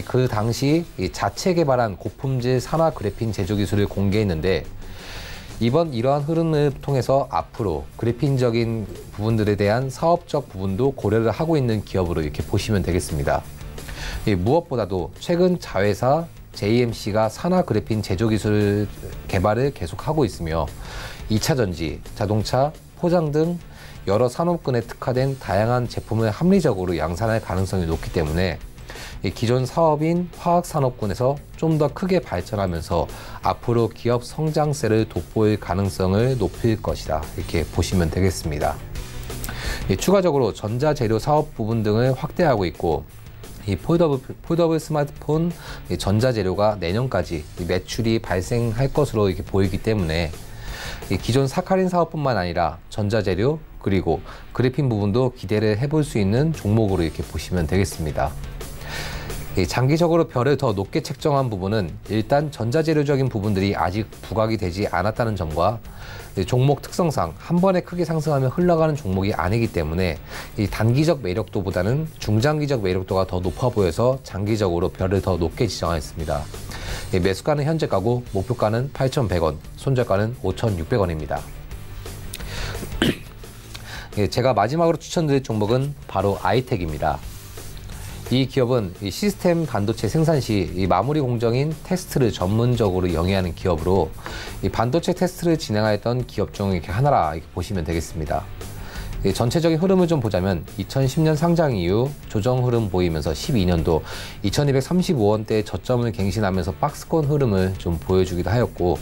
Speaker 4: 그 당시 자체 개발한 고품질 산화 그래핀 제조 기술을 공개했는데, 이러한 흐름을 통해서 앞으로 그래핀적인 부분들에 대한 사업적 부분도 고려를 하고 있는 기업으로 이렇게 보시면 되겠습니다. 무엇보다도 최근 자회사 JMC가 산화 그래핀 제조 기술 개발을 계속하고 있으며 2차 전지, 자동차, 포장 등 여러 산업군에 특화된 다양한 제품을 합리적으로 양산할 가능성이 높기 때문에 기존 사업인 화학산업군에서 좀 더 크게 발전하면서 앞으로 기업 성장세를 돋보일 가능성을 높일 것이다, 이렇게 보시면 되겠습니다. 추가적으로 전자재료 사업 부분 등을 확대하고 있고, 이 폴더블 스마트폰 전자재료가 내년까지 매출이 발생할 것으로 이렇게 보이기 때문에 기존 사카린 사업뿐만 아니라 전자재료, 그리고 그래핀 부분도 기대를 해볼 수 있는 종목으로 이렇게 보시면 되겠습니다. 장기적으로 별을 더 높게 책정한 부분은 일단 전자재료적인 부분들이 아직 부각이 되지 않았다는 점과 종목 특성상 한 번에 크게 상승하면 흘러가는 종목이 아니기 때문에 이 단기적 매력도보다는 중장기적 매력도가 더 높아 보여서 장기적으로 별을 더 높게 지정하였습니다. 매수가는 현재가고 목표가는 8,100원, 손절가는 5,600원입니다. 제가 마지막으로 추천드릴 종목은 바로 아이텍입니다. 이 기업은 이 시스템 반도체 생산 시 이 마무리 공정인 테스트를 전문적으로 영위하는 기업으로 이 반도체 테스트를 진행하였던 기업 중 이렇게 하나라 이렇게 보시면 되겠습니다. 전체적인 흐름을 좀 보자면 2010년 상장 이후 조정 흐름 보이면서 12년도 2235원대의 저점을 갱신하면서 박스권 흐름을 좀 보여주기도 하였고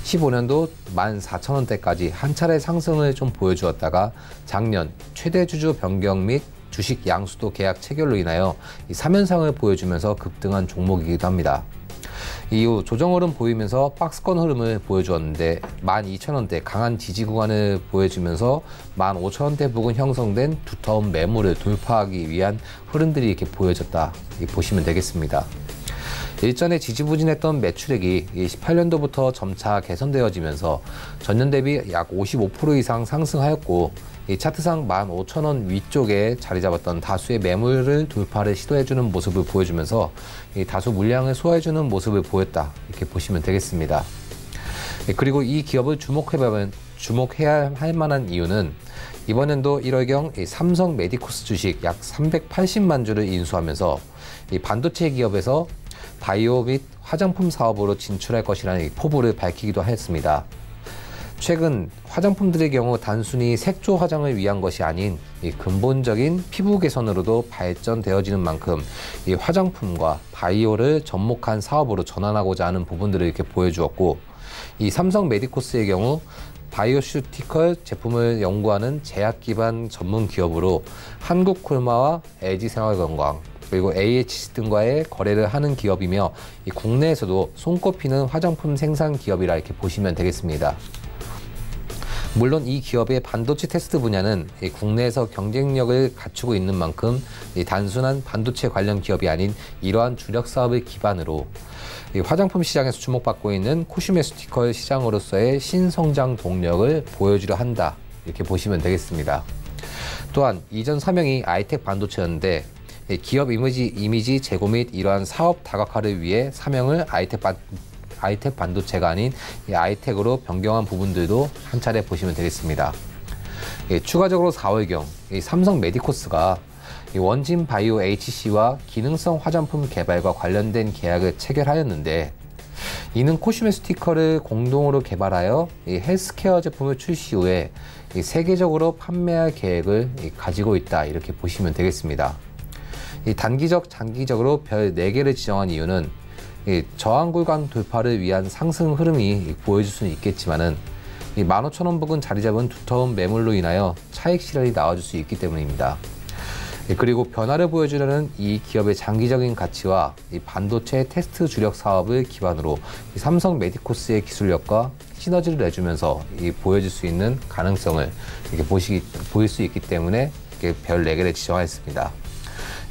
Speaker 4: 15년도 14,000원대까지 한 차례 상승을 좀 보여주었다가 작년 최대 주주 변경 및 주식 양수도 계약 체결로 인하여 이 3연상을 보여주면서 급등한 종목이기도 합니다. 이후 조정 흐름 보이면서 박스권 흐름을 보여주었는데 12,000원대 강한 지지 구간을 보여주면서 15,000원대 부근 형성된 두터운 매물을 돌파하기 위한 흐름들이 이렇게 보여졌다 이렇게 보시면 되겠습니다. 일전에 지지부진했던 매출액이 18년도부터 점차 개선되어지면서 전년 대비 약 55% 이상 상승하였고 이 차트상 15,000원 위쪽에 자리 잡았던 다수의 매물을 돌파를 시도해주는 모습을 보여주면서 이 다수 물량을 소화해주는 모습을 보였다 이렇게 보시면 되겠습니다. 그리고 이 기업을 주목해야 할 만한 이유는 이번 연도 1월경 삼성 메디코스 주식 약 380만 주를 인수하면서 이 반도체 기업에서 바이오 및 화장품 사업으로 진출할 것이라는 포부를 밝히기도 했습니다. 최근 화장품들의 경우 단순히 색조 화장을 위한 것이 아닌 이 근본적인 피부 개선으로도 발전되어지는 만큼 이 화장품과 바이오를 접목한 사업으로 전환하고자 하는 부분들을 이렇게 보여주었고 이 삼성 메디코스의 경우 바이오슈티컬 제품을 연구하는 제약 기반 전문 기업으로 한국콜마와 LG생활건강 그리고 AHC 등과의 거래를 하는 기업이며 이 국내에서도 손꼽히는 화장품 생산 기업이라 이렇게 보시면 되겠습니다. 물론 이 기업의 반도체 테스트 분야는 국내에서 경쟁력을 갖추고 있는 만큼 단순한 반도체 관련 기업이 아닌 이러한 주력 사업을 기반으로 화장품 시장에서 주목받고 있는 코스메티컬 시장으로서의 신성장 동력을 보여주려 한다 이렇게 보시면 되겠습니다. 또한 이전 사명이 아이텍 반도체였는데 기업 이미지 제고 및 이러한 사업 다각화를 위해 사명을 아이텍 반도체가 아닌 아이텍으로 변경한 부분들도 한 차례 보시면 되겠습니다. 추가적으로 4월경 삼성 메디코스가 원진 바이오 HC와 기능성 화장품 개발과 관련된 계약을 체결하였는데 이는 코스메티컬을 공동으로 개발하여 헬스케어 제품을 출시 후에 세계적으로 판매할 계획을 가지고 있다 이렇게 보시면 되겠습니다. 단기적, 장기적으로 별 4개를 지정한 이유는 저항 구간 돌파를 위한 상승 흐름이 보여줄 수는 있겠지만은 15,000원 부근 자리 잡은 두터운 매물로 인하여 차익 실현이 나와줄 수 있기 때문입니다. 그리고 변화를 보여주려는 이 기업의 장기적인 가치와 이 반도체 테스트 주력 사업을 기반으로 이 삼성 메디코스의 기술력과 시너지를 내주면서 보여줄 수 있는 가능성을 이렇게 보일 수 있기 때문에 이렇게 별 4개를 지정하였습니다.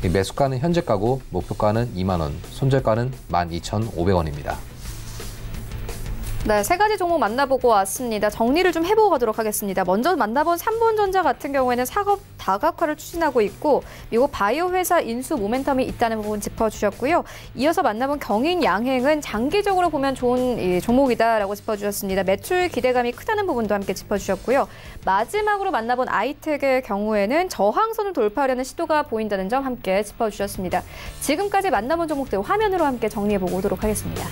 Speaker 4: 매수가는 현재가고 목표가는 2만원, 손절가는 12,500원입니다.
Speaker 1: 네, 3가지 종목 만나보고 왔습니다. 정리를 좀 해보고 가도록 하겠습니다. 먼저 만나본 삼본전자 같은 경우에는 사업 다각화를 추진하고 있고 미국 바이오 회사 인수 모멘텀이 있다는 부분 짚어주셨고요. 이어서 만나본 경인양행은 장기적으로 보면 좋은 종목이다라고 짚어주셨습니다. 매출 기대감이 크다는 부분도 함께 짚어주셨고요. 마지막으로 만나본 아이텍의 경우에는 저항선을 돌파하려는 시도가 보인다는 점 함께 짚어주셨습니다. 지금까지 만나본 종목들 화면으로 함께 정리해보고 오도록 하겠습니다.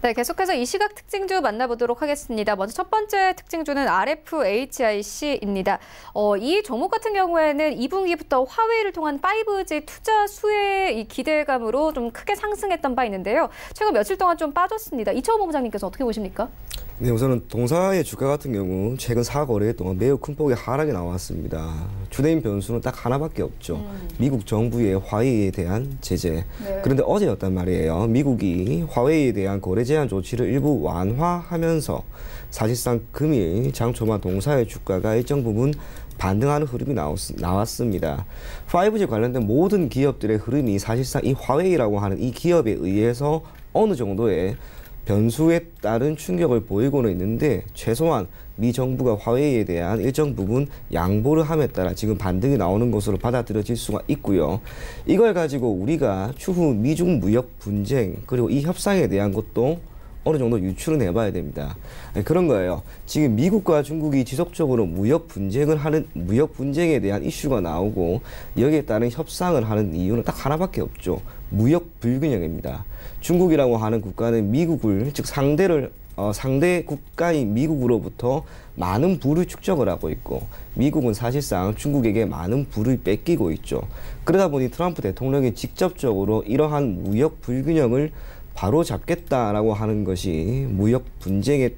Speaker 1: 네, 계속해서 이 시각 특징주 만나보도록 하겠습니다. 먼저 첫 번째 특징주는 RFHIC입니다. 이 종목 같은 경우에는 2분기부터 화웨이를 통한 5G 투자 수혜의 이 기대감으로 좀 크게 상승했던 바 있는데요. 최근 며칠 동안 좀 빠졌습니다. 이철호 본부장님께서 어떻게 보십니까?
Speaker 3: 네, 우선은 동사의 주가 같은 경우 최근 4거래 동안 매우 큰 폭의 하락이 나왔습니다. 주된 변수는 딱 하나밖에 없죠. 미국 정부의 화웨이에 대한 제재. 네. 그런데 어제였단 말이에요. 미국이 화웨이에 대한 거래 제한 조치를 일부 완화하면서 사실상 금일 장초반 동사의 주가가 일정 부분 반등하는 흐름이 나왔습니다. 5G 관련된 모든 기업들의 흐름이 사실상 이 화웨이라고 하는 이 기업에 의해서 어느 정도의 변수에 따른 충격을 보이고는 있는데 최소한 미 정부가 화웨이에 대한 일정 부분 양보를 함에 따라 지금 반등이 나오는 것으로 받아들여질 수가 있고요. 이걸 가지고 우리가 추후 미중 무역 분쟁 그리고 이 협상에 대한 것도 어느 정도 유추는 해봐야 됩니다. 그런 거예요. 지금 미국과 중국이 지속적으로 무역 분쟁에 대한 이슈가 나오고 여기에 따른 협상을 하는 이유는 딱 하나밖에 없죠. 무역 불균형입니다. 중국이라고 하는 국가는 미국을 즉 상대 국가인 미국으로부터 많은 부를 축적을 하고 있고 미국은 사실상 중국에게 많은 부를 뺏기고 있죠. 그러다 보니 트럼프 대통령이 직접적으로 이러한 무역 불균형을 바로 잡겠다라고 하는 것이 무역 분쟁의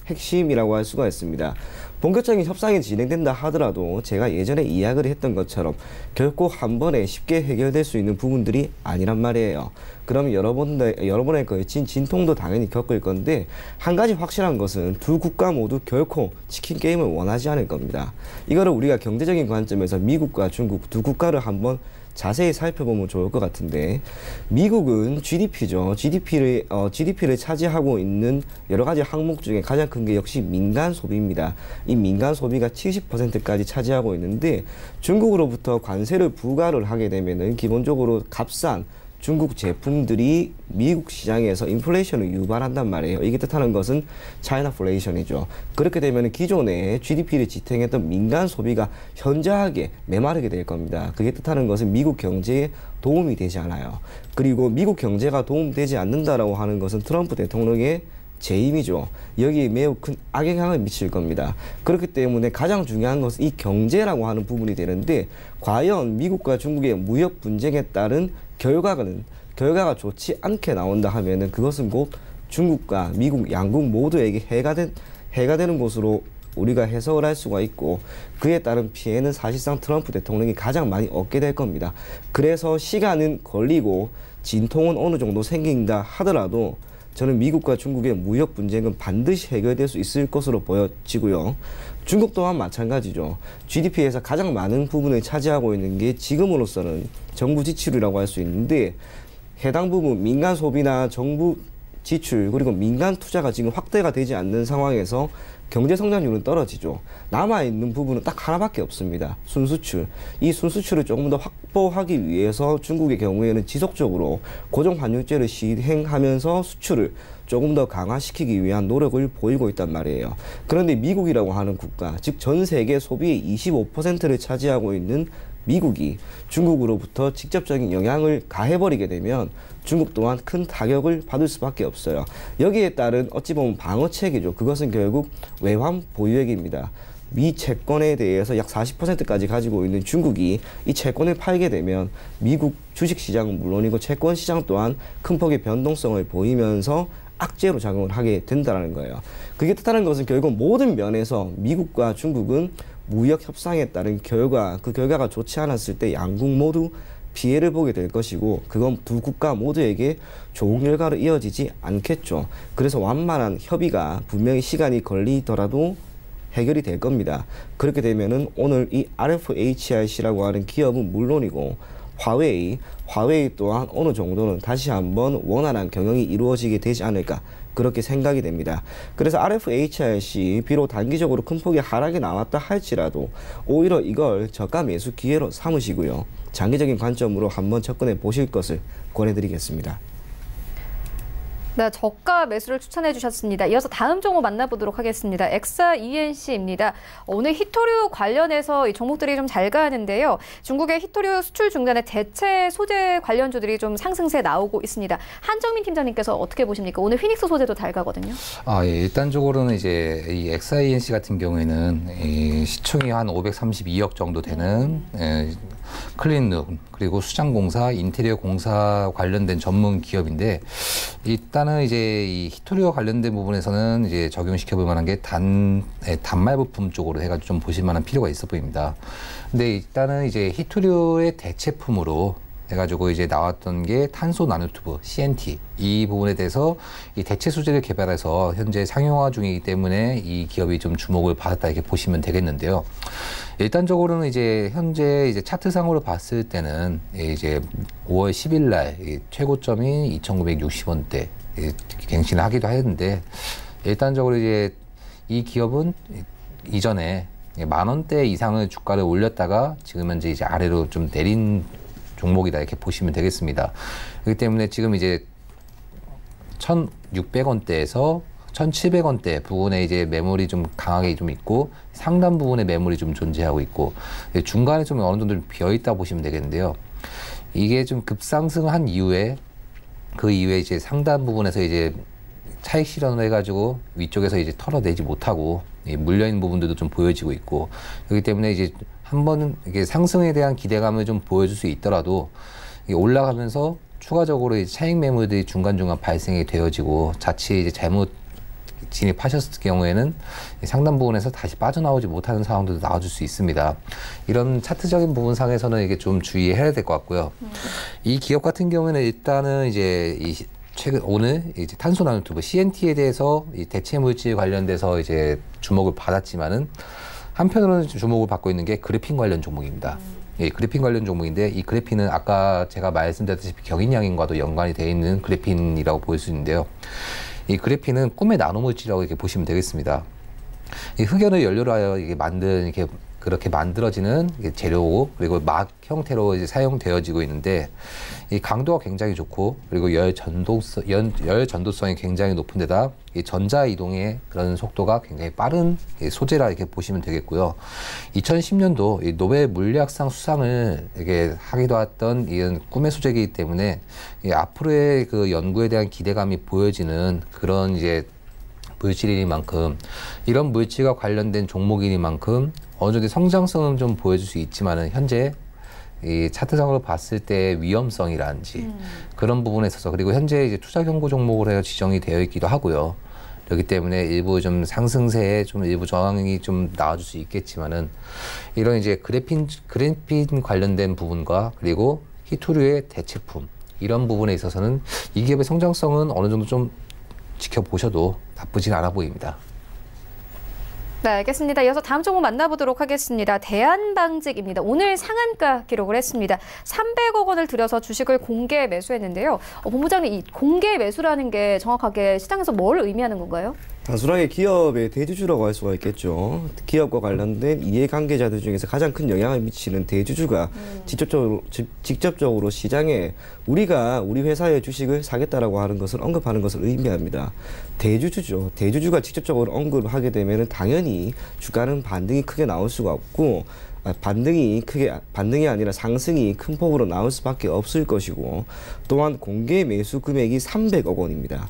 Speaker 3: 핵심이라고 할 수가 있습니다. 본격적인 협상이 진행된다 하더라도 제가 예전에 이야기를 했던 것처럼 결코 한 번에 쉽게 해결될 수 있는 부분들이 아니란 말이에요. 그럼 여러분의 거친 진통도 당연히 겪을 건데 한 가지 확실한 것은 두 국가 모두 결코 치킨 게임을 원하지 않을 겁니다. 이거를 우리가 경제적인 관점에서 미국과 중국 두 국가를 한번 자세히 살펴보면 좋을 것 같은데 미국은 GDP죠. GDP를 차지하고 있는 여러 가지 항목 중에 가장 큰 게 역시 민간 소비입니다. 이 민간 소비가 70%까지 차지하고 있는데 중국으로부터 관세를 부과를 하게 되면은 기본적으로 값싼 중국 제품들이 미국 시장에서 인플레이션을 유발한단 말이에요. 이게 뜻하는 것은 차이나플레이션이죠. 그렇게 되면 기존에 GDP를 지탱했던 민간 소비가 현저하게 메마르게 될 겁니다. 그게 뜻하는 것은 미국 경제에 도움이 되지 않아요. 그리고 미국 경제가 도움되지 않는다라고 하는 것은 트럼프 대통령의 재임이죠. 여기에 매우 큰 악영향을 미칠 겁니다. 그렇기 때문에 가장 중요한 것은 이 경제라고 하는 부분이 되는데 과연 미국과 중국의 무역 분쟁에 따른 결과가 좋지 않게 나온다 하면은 그것은 곧 중국과 미국 양국 모두에게 해가 되는 것으로 우리가 해석을 할 수가 있고 그에 따른 피해는 사실상 트럼프 대통령이 가장 많이 얻게 될 겁니다. 그래서 시간은 걸리고 진통은 어느 정도 생긴다 하더라도 저는 미국과 중국의 무역 분쟁은 반드시 해결될 수 있을 것으로 보여지고요. 중국 또한 마찬가지죠. GDP에서 가장 많은 부분을 차지하고 있는 게 지금으로서는 정부 지출이라고 할 수 있는데 해당 부분 민간 소비나 정부 지출 그리고 민간 투자가 지금 확대가 되지 않는 상황에서 경제 성장률은 떨어지죠. 남아있는 부분은 딱 하나밖에 없습니다. 순수출. 이 순수출을 조금 더 확보하기 위해서 중국의 경우에는 지속적으로 고정환율제를 시행하면서 수출을 조금 더 강화시키기 위한 노력을 보이고 있단 말이에요. 그런데 미국이라고 하는 국가, 즉 전 세계 소비의 25%를 차지하고 있는 미국이 중국으로부터 직접적인 영향을 가해버리게 되면 중국 또한 큰 타격을 받을 수밖에 없어요. 여기에 따른 어찌 보면 방어책이죠. 그것은 결국 외환 보유액입니다. 미 채권에 대해서 약 40%까지 가지고 있는 중국이 이 채권을 팔게 되면 미국 주식시장은 물론이고 채권시장 또한 큰 폭의 변동성을 보이면서 악재로 작용을 하게 된다는 거예요. 그게 뜻하는 것은 결국 모든 면에서 미국과 중국은 무역 협상에 따른 그 결과가 좋지 않았을 때 양국 모두 피해를 보게 될 것이고 그건 두 국가 모두에게 좋은 결과로 이어지지 않겠죠. 그래서 완만한 협의가 분명히 시간이 걸리더라도 해결이 될 겁니다. 그렇게 되면은 오늘 이 RFHIC라고 하는 기업은 물론이고 화웨이 또한 어느 정도는 다시 한번 원활한 경영이 이루어지게 되지 않을까 그렇게 생각이 됩니다. 그래서 RFHIC 비록 단기적으로 큰 폭의 하락이 나왔다 할지라도 오히려 이걸 저가 매수 기회로 삼으시고요. 장기적인 관점으로 한번 접근해 보실 것을 권해드리겠습니다.
Speaker 1: 네, 저가 매수를 추천해 주셨습니다. 이어서 다음 종목 만나보도록 하겠습니다. 엑사 ENC입니다. 오늘 히토류 관련해서 이 종목들이 좀 잘 가는데요. 중국의 히토류 수출 중단의 대체 소재 관련주들이 좀 상승세 나오고 있습니다. 한정민 팀장님께서 어떻게 보십니까? 오늘 휘닉스 소재도 잘 가거든요.
Speaker 4: 예, 일단적으로는 이제 이 엑사 ENC 같은 경우에는 이 시총이 한 532억 정도 되는 클린룸 그리고 수장공사, 인테리어 공사 관련된 전문 기업인데 일단은 이제 이 히토류와 관련된 부분에서는 이제 적용시켜 볼 만한 게 단말 부품 쪽으로 해가지고 좀 보실 만한 필요가 있어 보입니다. 근데 일단은 이제 히토류의 대체품으로 해가지고 이제 나왔던 게 탄소 나노튜브 CNT 이 부분에 대해서 이 대체 소재를 개발해서 현재 상용화 중이기 때문에 이 기업이 좀 주목을 받았다 이렇게 보시면 되겠는데요. 일단적으로는 이제 현재 이제 차트상으로 봤을 때는 이제 5월 10일 날 최고점인 2,960원대 갱신을 하기도 했는데 일단적으로 이제 이 기업은 이전에 10,000원대 이상의 주가를 올렸다가 지금 현재 이제 아래로 좀 내린 종목이다 이렇게 보시면 되겠습니다. 그렇기 때문에 지금 이제 1,600원대에서 1,700원대 부분에 이제 매물이 좀 강하게 좀 있고 상단 부분에 매물이 좀 존재하고 있고 중간에 좀 어느 정도 비어 있다 보시면 되겠는데요. 이게 좀 급상승한 이후에 그 이후에 이제 상단 부분에서 이제 차익 실현을 해가지고 위쪽에서 이제 털어내지 못하고 물려있는 부분들도 좀 보여지고 있고 그렇기 때문에 이제 한번 이게 상승에 대한 기대감을 좀 보여줄 수 있더라도 올라가면서 추가적으로 이제 차익 매물들이 중간중간 발생이 되어지고 자칫 이제 잘못 진입하셨을 경우에는 상단 부분에서 다시 빠져나오지 못하는 상황도 나와줄 수 있습니다. 이런 차트적인 부분상에서는 이게 좀 주의해야 될 것 같고요. 이 기업 같은 경우에는 일단은 이제 최근 오늘 이제 탄소 나노튜브 CNT에 대해서 이 대체 물질 관련돼서 이제 주목을 받았지만은 한편으로는 주목을 받고 있는 게 그래핀 관련 종목입니다. 예, 그래핀 관련 종목인데 이 그래핀은 아까 제가 말씀드렸다시피 경인양인과도 연관이 되어 있는 그래핀이라고 볼 수 있는데요. 이 그래핀은 꿈의 나노물질이라고 이렇게 보시면 되겠습니다. 이 흑연을 연료로 하여 이게 그렇게 만들어지는 재료고 그리고 막 형태로 이제 사용되어지고 있는데 이 강도가 굉장히 좋고 그리고 열 전도성이 굉장히 높은 데다 이 전자 이동의 그런 속도가 굉장히 빠른 소재라 이렇게 보시면 되겠고요. 2010년도 이 노벨 물리학상 수상을 이렇게 하기도 했던 이런 꿈의 소재이기 때문에 이 앞으로의 그 연구에 대한 기대감이 보여지는 그런 이제 물질이니만큼 이런 물질과 관련된 종목이니만큼 어느 정도 성장성은 좀 보여줄 수 있지만은 현재 이 차트상으로 봤을 때 위험성이라든지 그런 부분에 있어서 그리고 현재 이제 투자 경고 종목으로 해서 지정이 되어 있기도 하고요. 그렇기 때문에 일부 좀 상승세에 좀 일부 저항이 좀 나와줄 수 있겠지만은 이런 이제 그래핀 관련된 부분과 그리고 히토류의 대체품 이런 부분에 있어서는 이 기업의 성장성은 어느 정도 좀 지켜보셔도 나쁘진 않아 보입니다.
Speaker 1: 네, 알겠습니다. 이어서 다음 종목 만나보도록 하겠습니다. 대한방직입니다. 오늘 상한가 기록을 했습니다. 300억 원을 들여서 주식을 공개 매수했는데요. 본부장님, 이 공개 매수라는 게 정확하게 시장에서 뭘 의미하는 건가요?
Speaker 3: 단순하게 기업의 대주주라고 할 수가 있겠죠. 기업과 관련된 이해관계자들 중에서 가장 큰 영향을 미치는 대주주가 직접적으로 시장에 우리가 우리 회사의 주식을 사겠다라고 하는 것을 언급하는 것을 의미합니다. 대주주죠. 대주주가 직접적으로 언급을 하게 되면 당연히 주가는 반등이 크게 나올 수가 없고 반등이 아니라 상승이 큰 폭으로 나올 수밖에 없을 것이고 또한 공개 매수 금액이 300억 원입니다.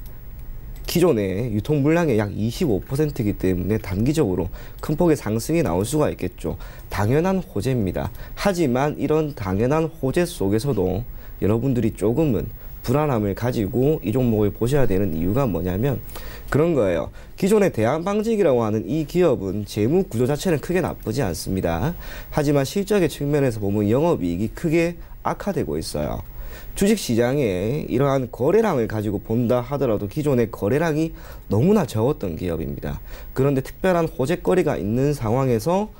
Speaker 3: 기존의 유통 물량의 약 25%이기 때문에 단기적으로 큰 폭의 상승이 나올 수가 있겠죠. 당연한 호재입니다. 하지만 이런 당연한 호재 속에서도 여러분들이 조금은 불안함을 가지고 이 종목을 보셔야 되는 이유가 뭐냐면 그런 거예요. 기존의 대한방직이라고 하는 이 기업은 재무 구조 자체는 크게 나쁘지 않습니다. 하지만 실적의 측면에서 보면 영업이익이 크게 악화되고 있어요. 주식시장에 이러한 거래량을 가지고 본다 하더라도 기존의 거래량이 너무나 적었던 기업입니다. 그런데 특별한 호재거리가 있는 상황에서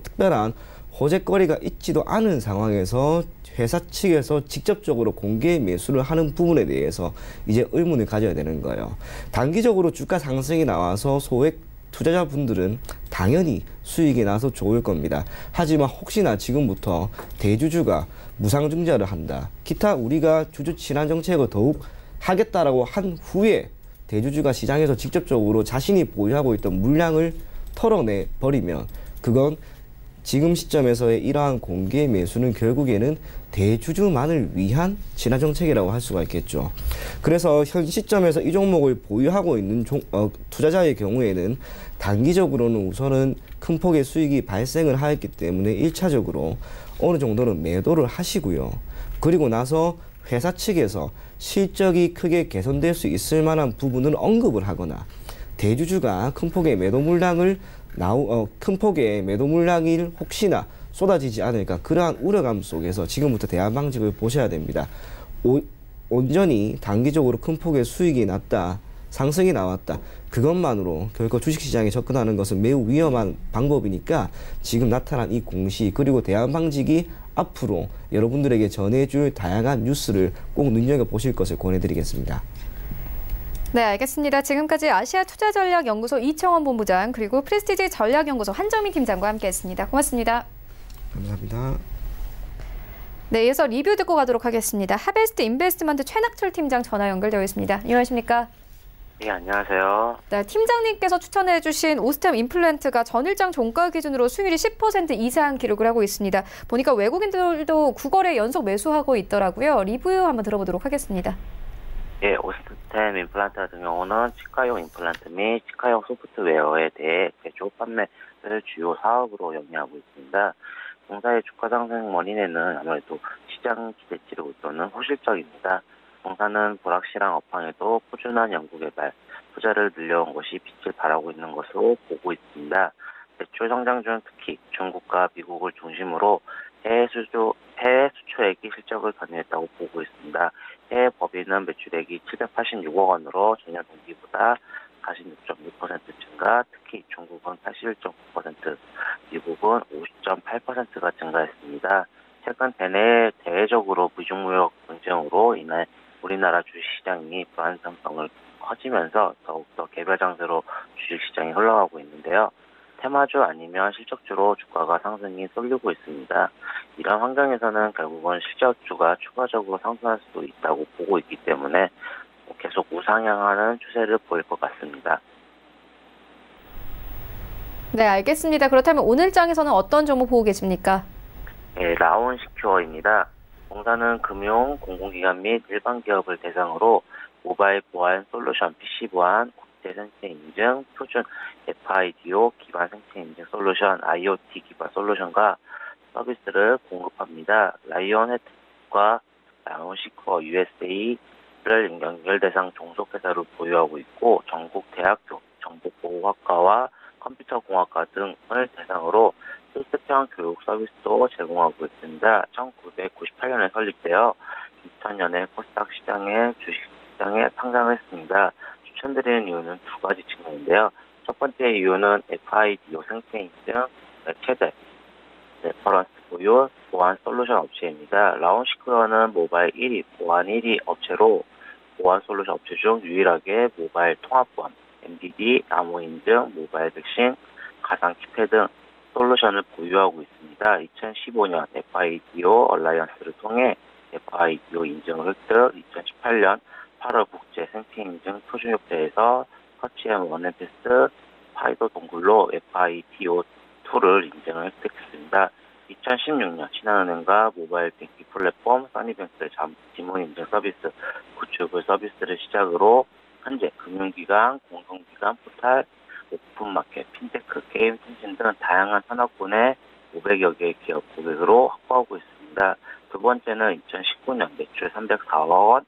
Speaker 3: 특별한 호재거리가 있지도 않은 상황에서 회사 측에서 직접적으로 공개 매수를 하는 부분에 대해서 이제 의문을 가져야 되는 거예요. 단기적으로 주가 상승이 나와서 소액 투자자분들은 당연히 수익이 나서 좋을 겁니다. 하지만 혹시나 지금부터 대주주가 무상증자를 한다. 기타 우리가 주주 친환 정책을 더욱 하겠다라고 한 후에 대주주가 시장에서 직접적으로 자신이 보유하고 있던 물량을 털어내 버리면 그건 지금 시점에서의 이러한 공개 매수는 결국에는 대주주만을 위한 친화 정책이라고 할 수가 있겠죠. 그래서 현 시점에서 이 종목을 보유하고 있는 투자자의 경우에는 단기적으로는 우선은 큰 폭의 수익이 발생을 하였기 때문에 1차적으로 어느 정도는 매도를 하시고요. 그리고 나서 회사 측에서 실적이 크게 개선될 수 있을 만한 부분을 언급을 하거나 대주주가 큰 폭의 매도 물량을 큰 폭의 매도 물량이 혹시나 쏟아지지 않을까 그러한 우려감 속에서 지금부터 대안방직을 보셔야 됩니다. 온전히 단기적으로 큰 폭의 수익이 났다, 상승이 나왔다, 그것만으로 결코 주식시장에 접근하는 것은 매우 위험한 방법이니까 지금 나타난 이 공시 그리고 대안방직이 앞으로 여러분들에게 전해줄 다양한 뉴스를 꼭 눈여겨보실 것을 권해드리겠습니다.
Speaker 1: 네, 알겠습니다. 지금까지 아시아투자전략연구소 이청원 본부장 그리고 프레스티지 전략연구소 한정민 팀장과 함께했습니다. 고맙습니다.
Speaker 3: 감사합니다.
Speaker 1: 네, 이어서 리뷰 듣고 가도록 하겠습니다. 하베스트 인베스트먼트 최낙철 팀장 전화 연결되어 있습니다. 안녕하십니까?
Speaker 5: 네, 안녕하세요.
Speaker 1: 네, 팀장님께서 추천해 주신 오스템 임플란트가 전일장 종가 기준으로 수익률이 10% 이상 기록을 하고 있습니다. 보니까 외국인들도 9거래 연속 매수하고 있더라고요. 리뷰 한번 들어보도록 하겠습니다.
Speaker 5: 예, 오스템 임플란트 같은 경우는 치과용 임플란트 및 치과용 소프트웨어에 대해 개조 판매를 주요 사업으로 영위하고 있습니다. 동사의 주가 상승 원인에는 아무래도 시장 기대치를 웃도는 호실적입니다. 동사는 불확실한 업황에도 꾸준한 연구개발, 투자를 늘려온 것이 빛을 발하고 있는 것으로 보고 있습니다. 매출 성장 중 특히 중국과 미국을 중심으로 해외 수출액이 실적을 견인했다고 보고 있습니다. 해외 법인은 매출액이 786억 원으로 전년 동기보다 46.6% 증가, 특히 중국은 81.9%, 미국은 50.8%가 증가했습니다. 최근 대외적으로 무중무역 분쟁으로 인해 우리나라 주식시장이 불안정성을 커지면서 더욱더 개별 장세로 주식시장이 흘러가고 있는데요. 테마주 아니면 실적주로 주가가 상승이 쏠리고 있습니다. 이런 환경에서는 결국은 실적주가 추가적으로 상승할 수도 있다고 보고 있기 때문에 계속 우상향하는 추세를 보일 것 같습니다.
Speaker 1: 네, 알겠습니다. 그렇다면 오늘 장에서는 어떤 종목 보고 계십니까?
Speaker 5: 네, 라온시큐어입니다. 동사는 금융, 공공기관 및 일반 기업을 대상으로 모바일 보안 솔루션, PC 보안, 국제 생체 인증, 표준 FIDO 기반 생체 인증 솔루션, IoT 기반 솔루션과 서비스를 공급합니다. 라이온 혜택과 라온시큐어 USA를 연결 대상 종속회사를 보유하고 있고 전국 대학교, 정보보호학과와 컴퓨터공학과 등을 대상으로 필수형 교육 서비스도 제공하고 있습니다. 1998년에 설립되어 2000년에 코스닥 시장에 주식시장에 상장을 했습니다. 추천드리는 이유는 두 가지 측면인데요. 첫 번째 이유는 FIDO 생체 인증 최대 레퍼런스 보유 보안 솔루션 업체입니다. 라온시큐어는 모바일 1위, 보안 1위 업체로 보안 솔루션 업체 중 유일하게 모바일 통합보안, MDD, 암호 인증, 모바일 백신, 가상 키패 등 솔루션을 보유하고 있습니다. 2015년 FIDO 얼라이언스를 통해 FIDO 인증을 획득, 2018년 8월 국제 생체 인증 표준협회에서 터치앤 원앤테스트 파이도 동굴로 FIDO2를 인증을 획득했습니다. 2016년 신한은행과 모바일 뱅킹 플랫폼 써니뱅크의 지문 인증 서비스 구축을 서비스를 시작으로 현재 금융기관, 공공기관, 포탈, 오픈마켓, 핀테크, 게임, 통신 등 다양한 산업군의 500여 개의 기업 고객으로 확보하고 있습니다. 두 번째는 2019년 매출 304억 원,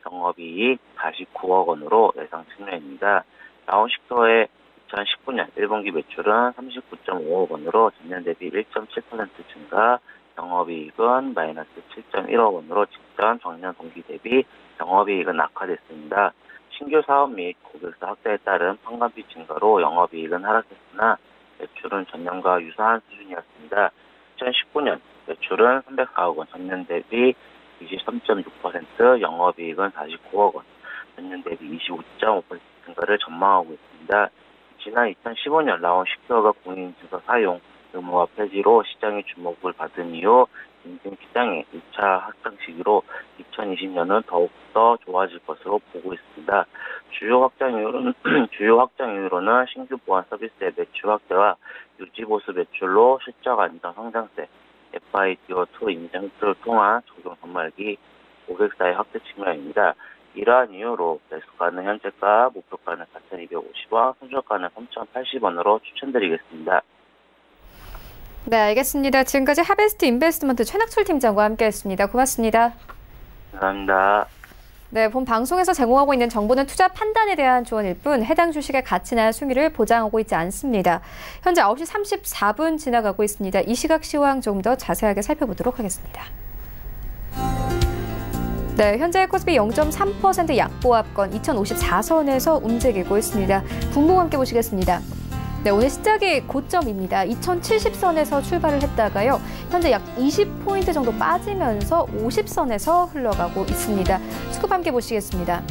Speaker 5: 영업이익 49억 원으로 예상 측면입니다. 라온시큐어의 2019년 1분기 매출은 39.5억 원으로 전년 대비 1.7% 증가, 영업이익은 마이너스 7.1억 원으로 직전 전년 동기 대비 영업이익은 악화됐습니다. 신규 사업 및 고객수 확대에 따른 판관비 증가로 영업이익은 하락했으나 매출은 전년과 유사한 수준이었습니다. 2019년 매출은 304억 원, 전년 대비 23.6%, 영업이익은 49억 원, 전년 대비 25.5% 증가를 전망하고 있습니다. 지난 2015년 라온시큐어가 공인인증서 사용 의무화 폐지로 시장의 주목을 받은 이후 인증 시장의 2차 확장 시기로 2020년은 더욱더 좋아질 것으로 보고 있습니다. 주요 확장 이유로는 신규 보안 서비스의 매출 확대와 유지 보수 매출로 실적 안정 성장세, FIDO2 인증을 통한 적용 단말기 고객사의 확대 측면입니다. 이러한 이유로 매수가는 현재가, 목표가는 4,250원, 손절가는 3,080원으로 추천드리겠습니다.
Speaker 1: 네, 알겠습니다. 지금까지 하베스트 인베스트먼트 최낙출 팀장과 함께했습니다. 고맙습니다.
Speaker 5: 감사합니다.
Speaker 1: 네, 본 방송에서 제공하고 있는 정보는 투자 판단에 대한 조언일 뿐 해당 주식의 가치나 수익률을 보장하고 있지 않습니다. 현재 9시 34분 지나가고 있습니다. 이 시각 시황 좀 더 자세하게 살펴보도록 하겠습니다. 네, 현재 코스피 0.3% 약보합권 2054선에서 움직이고 있습니다. 분봉 함께 보시겠습니다. 네, 오늘 시작이 고점입니다. 2070선에서 출발을 했다가요. 현재 약 20포인트 정도 빠지면서 50선에서 흘러가고 있습니다. 수급 함께 보시겠습니다.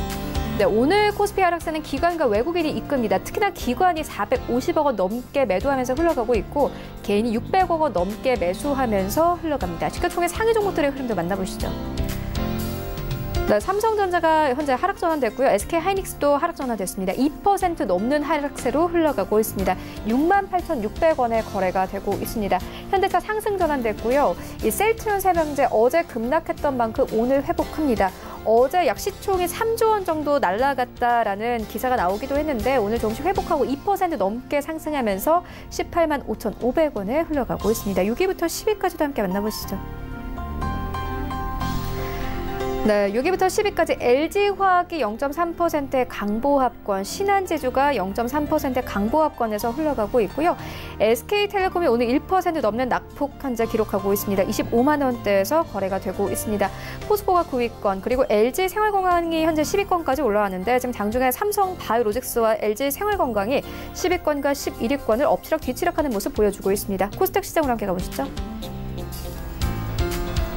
Speaker 1: 네, 오늘 코스피 하락세는 기관과 외국인이 이끕니다. 특히나 기관이 450억 원 넘게 매도하면서 흘러가고 있고 개인이 600억 원 넘게 매수하면서 흘러갑니다. 시가총액 상위 종목들의 흐름도 만나보시죠. 네, 삼성전자가 현재 하락 전환됐고요. SK하이닉스도 하락 전환됐습니다. 2% 넘는 하락세로 흘러가고 있습니다. 68,600원에 거래가 되고 있습니다. 현대차 상승 전환됐고요. 이 셀트리온 세명제 어제 급락했던 만큼 오늘 회복합니다. 어제 약 시총이 3조 원 정도 날아갔다라는 기사가 나오기도 했는데 오늘 조금씩 회복하고 2% 넘게 상승하면서 18만 5,500원에 흘러가고 있습니다. 6위부터 10위까지도 함께 만나보시죠. 네, 6위부터 10위까지 LG화학이 0.3%의 강보합권, 신한제주가 0.3%의 강보합권에서 흘러가고 있고요. SK텔레콤이 오늘 1% 넘는 낙폭 현재 기록하고 있습니다. 25만 원대에서 거래가 되고 있습니다. 포스코가 9위권, 그리고 LG생활건강이 현재 10위권까지 올라왔는데 지금 장중에 삼성바이오로직스와 LG생활건강이 10위권과 11위권을 엎치락 뒤치락하는 모습 보여주고 있습니다. 코스닥 시장으로 함께 가보시죠.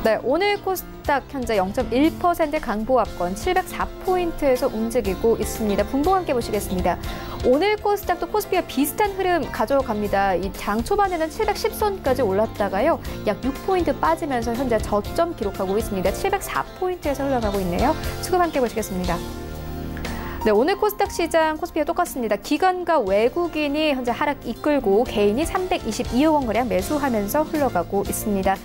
Speaker 1: 네, 오늘 코스닥 현재 0.1% 강보합권 704포인트에서 움직이고 있습니다. 분봉 함께 보시겠습니다. 오늘 코스닥도 코스피와 비슷한 흐름 가져갑니다. 이 장 초반에는 710선까지 올랐다가요. 약 6포인트 빠지면서 현재 저점 기록하고 있습니다. 704포인트에서 흘러가고 있네요. 수급 함께 보시겠습니다. 네, 오늘 코스닥 시장 코스피와 똑같습니다. 기관과 외국인이 현재 하락 이끌고 개인이 322억 원 거래량 매수하면서 흘러가고 있습니다.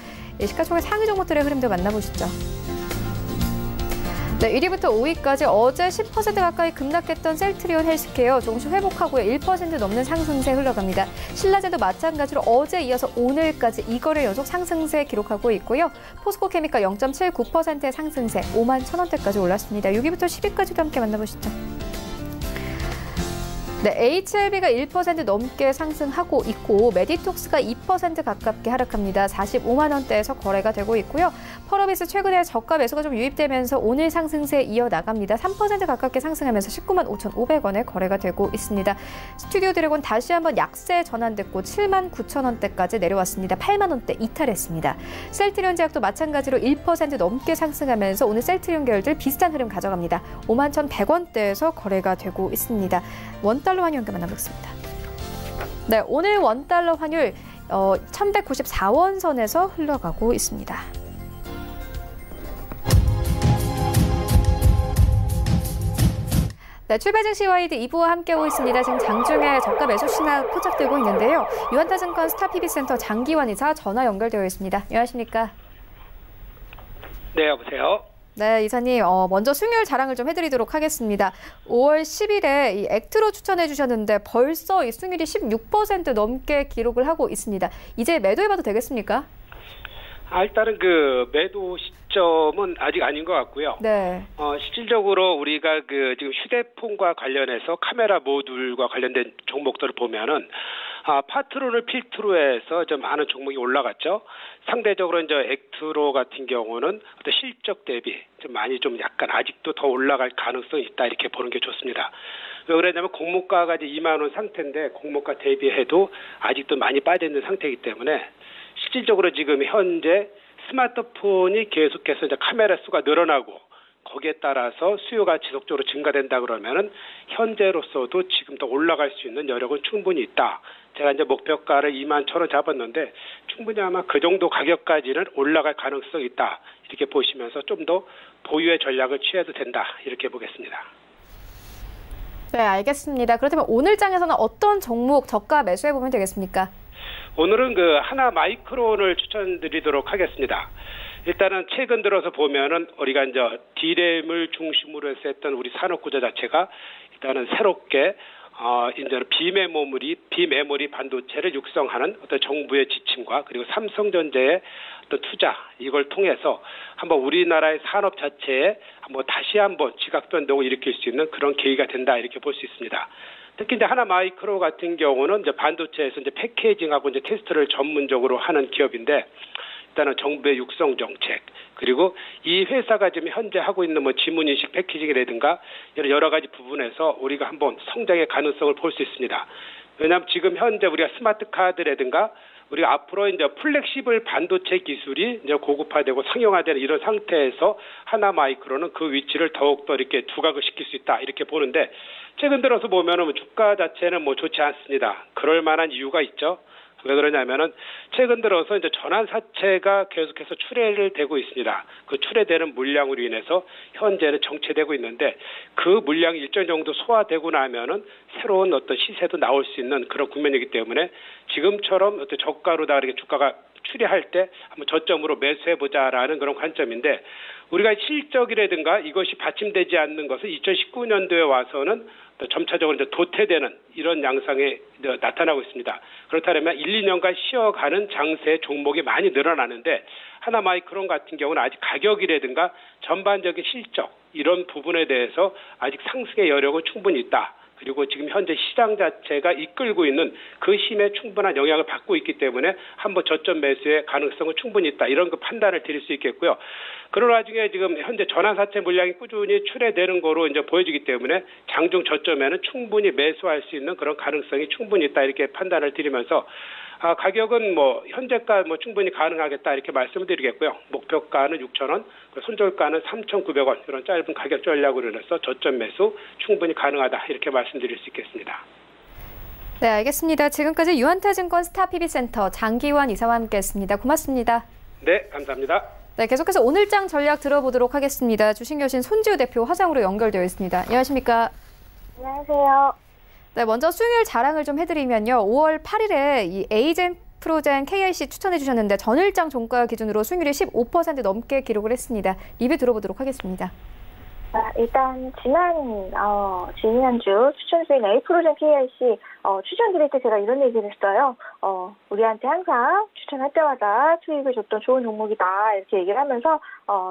Speaker 1: 시가총액 상위 종목들의 흐름도 만나보시죠. 네, 1위부터 5위까지 어제 10% 가까이 급락했던 셀트리온 헬스케어 조금씩 회복하고요. 1% 넘는 상승세 흘러갑니다. 신라제도 마찬가지로 어제 이어서 오늘까지 2거래 연속 상승세 기록하고 있고요. 포스코케미칼 0.79%의 상승세 5만 1,000원대까지 올랐습니다. 6위부터 10위까지도 함께 만나보시죠. 네, HLB가 1% 넘게 상승하고 있고 메디톡스가 2% 가깝게 하락합니다. 45만 원대에서 거래가 되고 있고요. 펄어비스 최근에 저가 매수가 좀 유입되면서 오늘 상승세 이어나갑니다. 3% 가깝게 상승하면서 19만 5,500원에 거래가 되고 있습니다. 스튜디오 드래곤 다시 한번 약세 전환됐고 7만 9천 원대까지 내려왔습니다. 8만 원대 이탈했습니다. 셀트리온 제약도 마찬가지로 1% 넘게 상승하면서 오늘 셀트리온 계열들 비슷한 흐름 가져갑니다. 5만 1,100원대에서 거래가 되고 있습니다. 원달러 환율 연결 만나보겠습니다. 네, 오늘 원달러 환율 1,194원 선에서 흘러가고 있습니다. 네, 출발 증시 와이드 2부와 함께하고 있습니다. 지금 장중에 저가 매수 신호 포착되고 있는데요. 유한타증권 스타PB센터 장기환 이사 전화 연결되어 있습니다. 안녕하십니까?
Speaker 6: 네, 여보세요?
Speaker 1: 네, 이사님, 먼저 수익률 자랑을 좀 해드리도록 하겠습니다. 5월 10일에 이 액트로 추천해 주셨는데 벌써 이 수익률이 16% 넘게 기록을 하고 있습니다. 이제 매도해봐도 되겠습니까?
Speaker 6: 일단은 그 매도 시점은 아직 아닌 것 같고요.
Speaker 1: 네.
Speaker 6: 실질적으로 우리가 그 지금 휴대폰과 관련해서 카메라 모듈과 관련된 종목들을 보면은 파트론을 필두로 해서 좀 많은 종목이 올라갔죠. 상대적으로 이제 액트로 같은 경우는 어떤 실적 대비 좀 많이 좀 약간 아직도 더 올라갈 가능성이 있다 이렇게 보는 게 좋습니다. 왜 그러냐면 공모가가 이제 2만 원 상태인데 공모가 대비해도 아직도 많이 빠져 있는 상태이기 때문에 실질적으로 지금 현재 스마트폰이 계속해서 이제 카메라 수가 늘어나고 거기에 따라서 수요가 지속적으로 증가된다 그러면은 현재로서도 지금 더 올라갈 수 있는 여력은 충분히 있다. 제가 이제 목표가를 21,000원 잡았는데 충분히 아마 그 정도 가격까지는 올라갈 가능성이 있다. 이렇게 보시면서 좀 더 보유의 전략을 취해도 된다. 이렇게 보겠습니다.
Speaker 1: 네, 알겠습니다. 그렇다면 오늘 장에서는 어떤 종목 저가 매수해 보면 되겠습니까?
Speaker 6: 오늘은 그 하나 마이크론을 추천드리도록 하겠습니다. 일단은 최근 들어서 보면은 우리가 이제 D램을 중심으로 해서 했던 우리 산업 구조 자체가 일단은 새롭게 이제 비메모리 반도체를 육성하는 어떤 정부의 지침과 그리고 삼성전자의 어떤 투자 이걸 통해서 한번 우리나라의 산업 자체에 한번 다시 한번 지각 변동을 일으킬 수 있는 그런 계기가 된다 이렇게 볼 수 있습니다. 특히 이제 하나 마이크로 같은 경우는 이제 반도체에서 이제 패키징하고 이제 테스트를 전문적으로 하는 기업인데 일단은 정부의 육성 정책 그리고 이 회사가 지금 현재 하고 있는 뭐 지문인식 패키징이라든가 여러 가지 부분에서 우리가 한번 성장의 가능성을 볼 수 있습니다. 왜냐하면 지금 현재 우리가 스마트 카드라든가 우리가 앞으로 이제 플렉시블 반도체 기술이 이제 고급화되고 상용화되는 이런 상태에서 하나 마이크로는 그 위치를 더욱더 이렇게 두각을 시킬 수 있다 이렇게 보는데 최근 들어서 보면은 주가 자체는 뭐 좋지 않습니다. 그럴 만한 이유가 있죠. 왜 그러냐면은 최근 들어서 이제 전환사채가 계속해서 출회를 되고 있습니다. 그 출회되는 물량으로 인해서 현재는 정체되고 있는데 그 물량이 일정 정도 소화되고 나면은 새로운 어떤 시세도 나올 수 있는 그런 국면이기 때문에 지금처럼 어떤 저가로다 이렇게 주가가 출회할 때 한번 저점으로 매수해보자라는 그런 관점인데 우리가 실적이라든가 이것이 받침되지 않는 것은 2019년도에 와서는 점차적으로 이제 도태되는 이런 양상이 나타나고 있습니다. 그렇다면 1, 2년간 쉬어가는 장세의 종목이 많이 늘어나는데 하나 마이크론 같은 경우는 아직 가격이라든가 전반적인 실적 이런 부분에 대해서 아직 상승의 여력은 충분히 있다. 그리고 지금 현재 시장 자체가 이끌고 있는 그 힘에 충분한 영향을 받고 있기 때문에 한번 저점 매수의 가능성은 충분히 있다. 이런 그 판단을 드릴 수 있겠고요. 그런 와중에 지금 현재 전환사채 물량이 꾸준히 출회되는 거로 이제 보여지기 때문에 장중 저점에는 충분히 매수할 수 있는 그런 가능성이 충분히 있다. 이렇게 판단을 드리면서 가격은 뭐 현재가 뭐 충분히 가능하겠다 이렇게 말씀을 드리겠고요. 목표가는 6,000원, 손절가는 3,900원 이런 짧은 가격 전략으로 인해서 저점 매수 충분히 가능하다 이렇게 말씀드릴 수 있겠습니다.
Speaker 1: 네, 알겠습니다. 지금까지 유한타증권 스타PB센터 장기환 이사와 함께했습니다. 고맙습니다.
Speaker 6: 네, 감사합니다.
Speaker 1: 네, 계속해서 오늘장 전략 들어보도록 하겠습니다. 주식여신 손지우 대표 화상으로 연결되어 있습니다. 안녕하십니까?
Speaker 7: 안녕하세요.
Speaker 1: 네, 먼저 수익률 자랑을 좀 해드리면요. 5월 8일에 이 에이젠 프로젠 KIC 추천해 주셨는데 전일장 종가 기준으로 수익률이 15% 넘게 기록을 했습니다. 리뷰 들어보도록 하겠습니다.
Speaker 7: 일단 지난주 추천 수익 A 프로젠 KIC 추천드릴 때 제가 이런 얘기를 했어요. 우리한테 항상 추천할 때마다 수익을 줬던 좋은 종목이다 이렇게 얘기를 하면서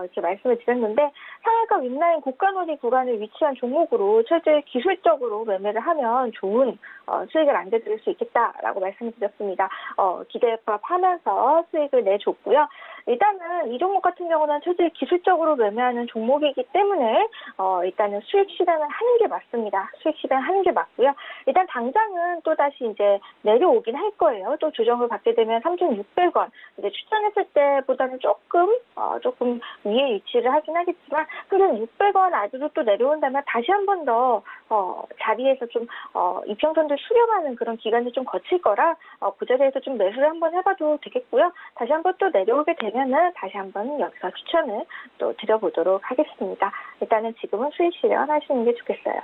Speaker 7: 이렇게 말씀을 드렸는데 상한가 윗라인 고가놀이 구간에 위치한 종목으로 철저히 기술적으로 매매를 하면 좋은 수익을 안겨드릴 수 있겠다라고 말씀을 드렸습니다. 기대에 부합하면서 수익을 내줬고요. 일단은 이 종목 같은 경우는 철저히 기술적으로 매매하는 종목이기 때문에 일단은 수익 실현을 하는 게 맞습니다. 수익 실현 하는 게 맞고요. 일단 당장은 또 다시 이제 내려오긴 할 거예요. 또 조정을 받게 되면 3,600원 이제 추천했을 때보다는 조금 위에 위치를 하긴 하겠지만 3,600원 아래로 또 내려온다면 다시 한 번 더 자리에서 좀 이평선들 수렴하는 그런 기간을 좀 거칠 거라 그 자리에서 좀 매수를 한번 해봐도 되겠고요. 다시 한번 또 내려오게 되면은 다시 한번 여기서 추천을 또 드려보도록 하겠습니다. 일단은 지금은 수익 실현하시는 게 좋겠어요.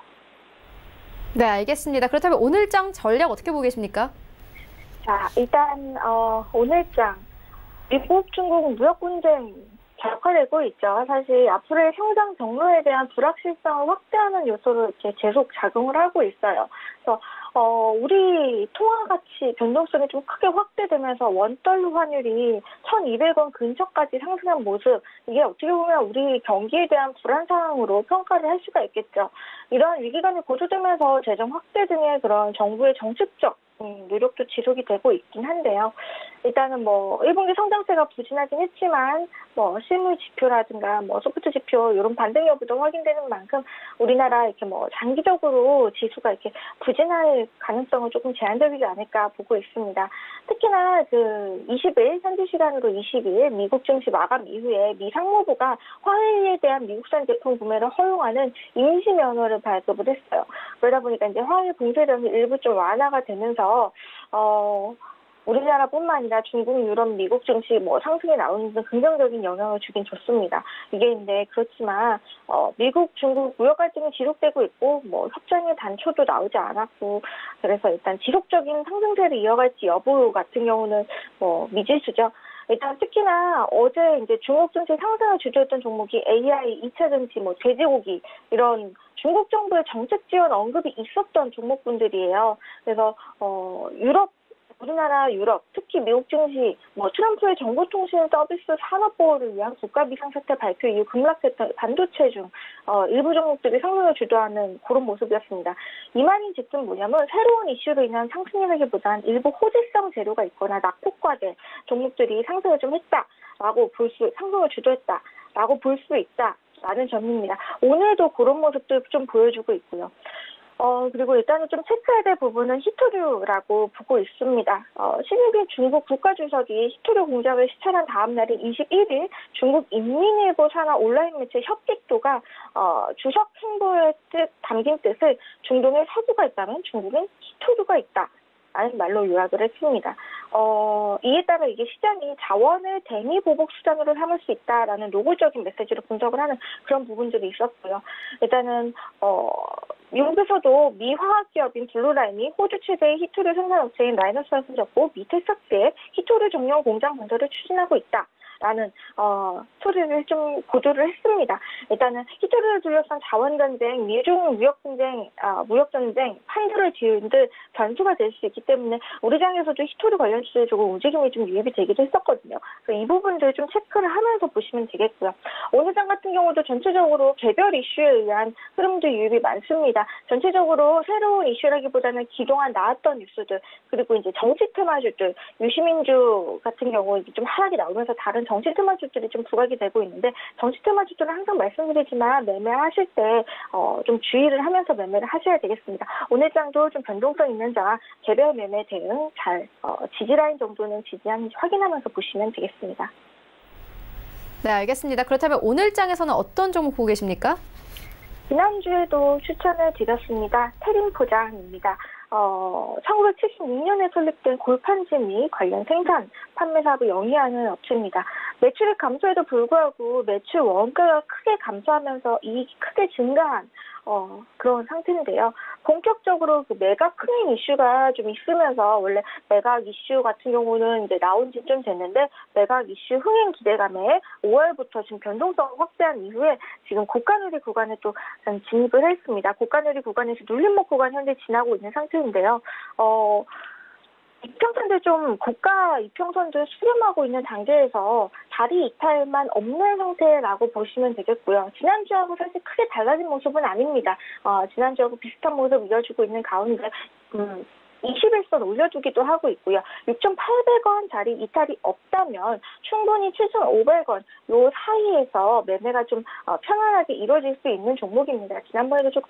Speaker 1: 네, 알겠습니다. 그렇다면 오늘장 전략 어떻게 보고 계십니까?
Speaker 7: 자, 일단 오늘장 미국, 중국 무역 분쟁 격화되고 있죠. 사실 앞으로의 성장 경로에 대한 불확실성을 확대하는 요소로 이렇게 계속 작용을 하고 있어요. 그래서 우리 통화 가치 변동성이 좀 크게 확대되면서 원달러 환율이 1,200원 근처까지 상승한 모습, 이게 어떻게 보면 우리 경기에 대한 불안 상황으로 평가를 할 수가 있겠죠. 이런 위기감이 고조되면서 재정 확대 등의 그런 정부의 정책적 노력도 지속이 되고 있긴 한데요. 일단은 뭐 1분기 성장세가 부진하긴 했지만 뭐 실물 지표라든가 뭐 소프트 지표 이런 반등 여부도 확인되는 만큼 우리나라 이렇게 뭐 장기적으로 지수가 이렇게 부진할 가능성은 조금 제한적이지 않을까 보고 있습니다. 특히나 그 20일 현지 시간으로 22일 미국 증시 마감 이후에 미 상무부가 화웨이에 대한 미국산 제품 구매를 허용하는 임시 면허를 발급을 했어요. 그러다 보니까 이제 화웨이 봉쇄력이 일부 좀 완화가 되면서 우리나라뿐만 아니라 중국, 유럽, 미국 증시 상승에 나오는 등 긍정적인 영향을 주긴 줬습니다. 이게 근데 그렇지만 미국, 중국 무역 갈등이 지속되고 있고 협정의 단초도 나오지 않았고 그래서 일단 지속적인 상승세를 이어갈지 여부 같은 경우는 미지수죠. 일단 특히나 어제 이제 중국 증시 상승을 주도했던 종목이 AI, 2차 전지, 돼지고기 이런 중국 정부의 정책 지원 언급이 있었던 종목군들이에요. 그래서 우리나라, 유럽, 특히 미국 증시, 트럼프의 정보통신 서비스 산업보호를 위한 국가 비상사태 발표 이후 급락했던 반도체 중 일부 종목들이 상승을 주도하는 그런 모습이었습니다. 이 말인 즉슨 뭐냐면 새로운 이슈로 인한 상승이라기보단 일부 호재성 재료가 있거나 낙폭과대 종목들이 상승을 좀 했다라고 상승을 주도했다라고 볼 수 있다라는 점입니다. 오늘도 그런 모습들 좀 보여주고 있고요. 그리고 일단은 좀 체크해야 될 부분은 히토류라고 보고 있습니다. 시진핑 중국 국가주석이 히토류 공장을 시찰한 다음 날인 21일 중국 인민일보 산하 온라인 매체 협직도가 주석 행보에 담긴 뜻을 중동에 석유가 있다면 중국엔 히토류가 있다. 라는 말로 요약을 했습니다. 이에 따라 이게 시장이 자원을 대미 보복 수단으로 삼을 수 있다라는 노골적인 메시지로 분석을 하는 그런 부분들이 있었고요. 일단은 미국에서도 미 화학기업인 블루라임이 호주 최대의 히토류 생산업체인 라이너스와 손잡고 미 텍사스에 히토류 전용 공장 건설을 추진하고 있다. 라는 소리를 좀 보도를 했습니다. 일단은 히토류를 둘러싼 자원전쟁, 미중 무역전쟁, 판도를 뒤흔들 변수가 될 수 있기 때문에 우리 장에서도 히토류 관련 주제에 조금 움직임이 좀 유입이 되기도 했었거든요. 그래서 이 부분들 좀 체크를 하면서 보시면 되겠고요. 오늘 장 같은 경우도 전체적으로 개별 이슈에 의한 흐름도 유입이 많습니다. 전체적으로 새로운 이슈라기보다는 그동안 나왔던 뉴스들, 그리고 이제 정치 테마주들, 유시민주 같은 경우 이제 좀 하락이 나오면서 다른 정치 테마주들이 좀 부각이 되고 있는데, 정치 테마주들은 항상 말씀드리지만 매매하실 때 좀 주의를 하면서 매매를 하셔야 되겠습니다. 오늘 장도 좀 변동성 있는 장, 개별 매매 대응 잘 지지라인 정도는 지지하는지 확인하면서 보시면 되겠습니다.
Speaker 1: 네, 알겠습니다. 그렇다면 오늘 장에서는 어떤 종목 보고 계십니까?
Speaker 7: 지난주에도 추천을 드렸습니다. 태림 포장입니다. 1976년에 설립된 골판지 및 관련 생산, 판매 사업을 영위하는 업체입니다. 매출액 감소에도 불구하고 매출 원가가 크게 감소하면서 이익이 크게 증가한 그런 상태인데요. 본격적으로 그 매각 흥행 이슈가 좀 있으면서, 원래 매각 이슈 같은 경우는 이제 나온 지 좀 됐는데, 매각 이슈 흥행 기대감에 5월부터 지금 변동성을 확대한 이후에 지금 고가누리 구간에 또 진입을 했습니다. 고가누리 구간에서 눌림목 구간 현재 지나고 있는 상태인데요. 이평선들 좀 고가 이평선들 수렴하고 있는 단계에서 다리 이탈만 없는 상태라고 보시면 되겠고요. 지난주하고 사실 크게 달라진 모습은 아닙니다. 지난주하고 비슷한 모습 이어지고 있는 가운데 21선 올려두기도 하고 있고요. 6,800원 자리 이탈이 없다면 충분히 7,500원 요 사이에서 매매가 좀 편안하게 이루어질 수 있는 종목입니다. 지난번에도 좀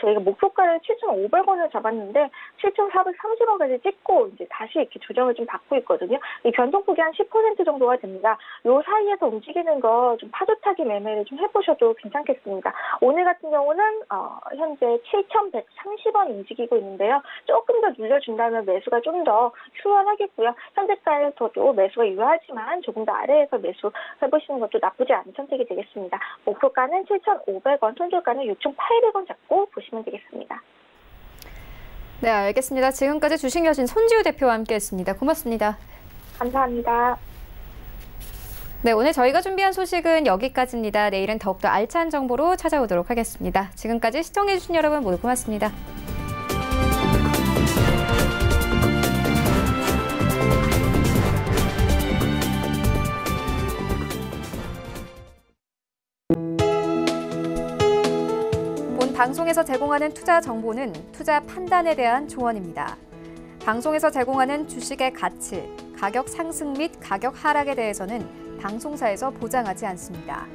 Speaker 7: 저희가 목표가를 7,500원을 잡았는데 7,430원까지 찍고 이제 다시 이렇게 조정을 좀 받고 있거든요. 이 변동폭이 한 10% 정도가 됩니다. 요 사이에서 움직이는 거 좀 파도타기 매매를 좀 해보셔도 괜찮겠습니다. 오늘 같은 경우는 현재 7,130원 움직이고 있는데요. 조금 더 눌려준다면 매수가 좀 더 수월하겠고요. 현재가에서도 매수가 유효하지만 조금 더 아래에서 매수 해보시는 것도 나쁘지 않은 선택이 되겠습니다. 목표가는 7,500원, 손절가는 6,800원 잡고 보시면 되겠습니다.
Speaker 1: 네, 알겠습니다. 지금까지 주식여신 손지우 대표와 함께했습니다. 고맙습니다.
Speaker 7: 감사합니다.
Speaker 1: 네, 오늘 저희가 준비한 소식은 여기까지입니다. 내일은 더욱더 알찬 정보로 찾아오도록 하겠습니다. 지금까지 시청해주신 여러분 모두 고맙습니다. 방송에서 제공하는 투자 정보는 투자 판단에 대한 조언입니다. 방송에서 제공하는 주식의 가치, 가격 상승 및 가격 하락에 대해서는 방송사에서 보장하지 않습니다.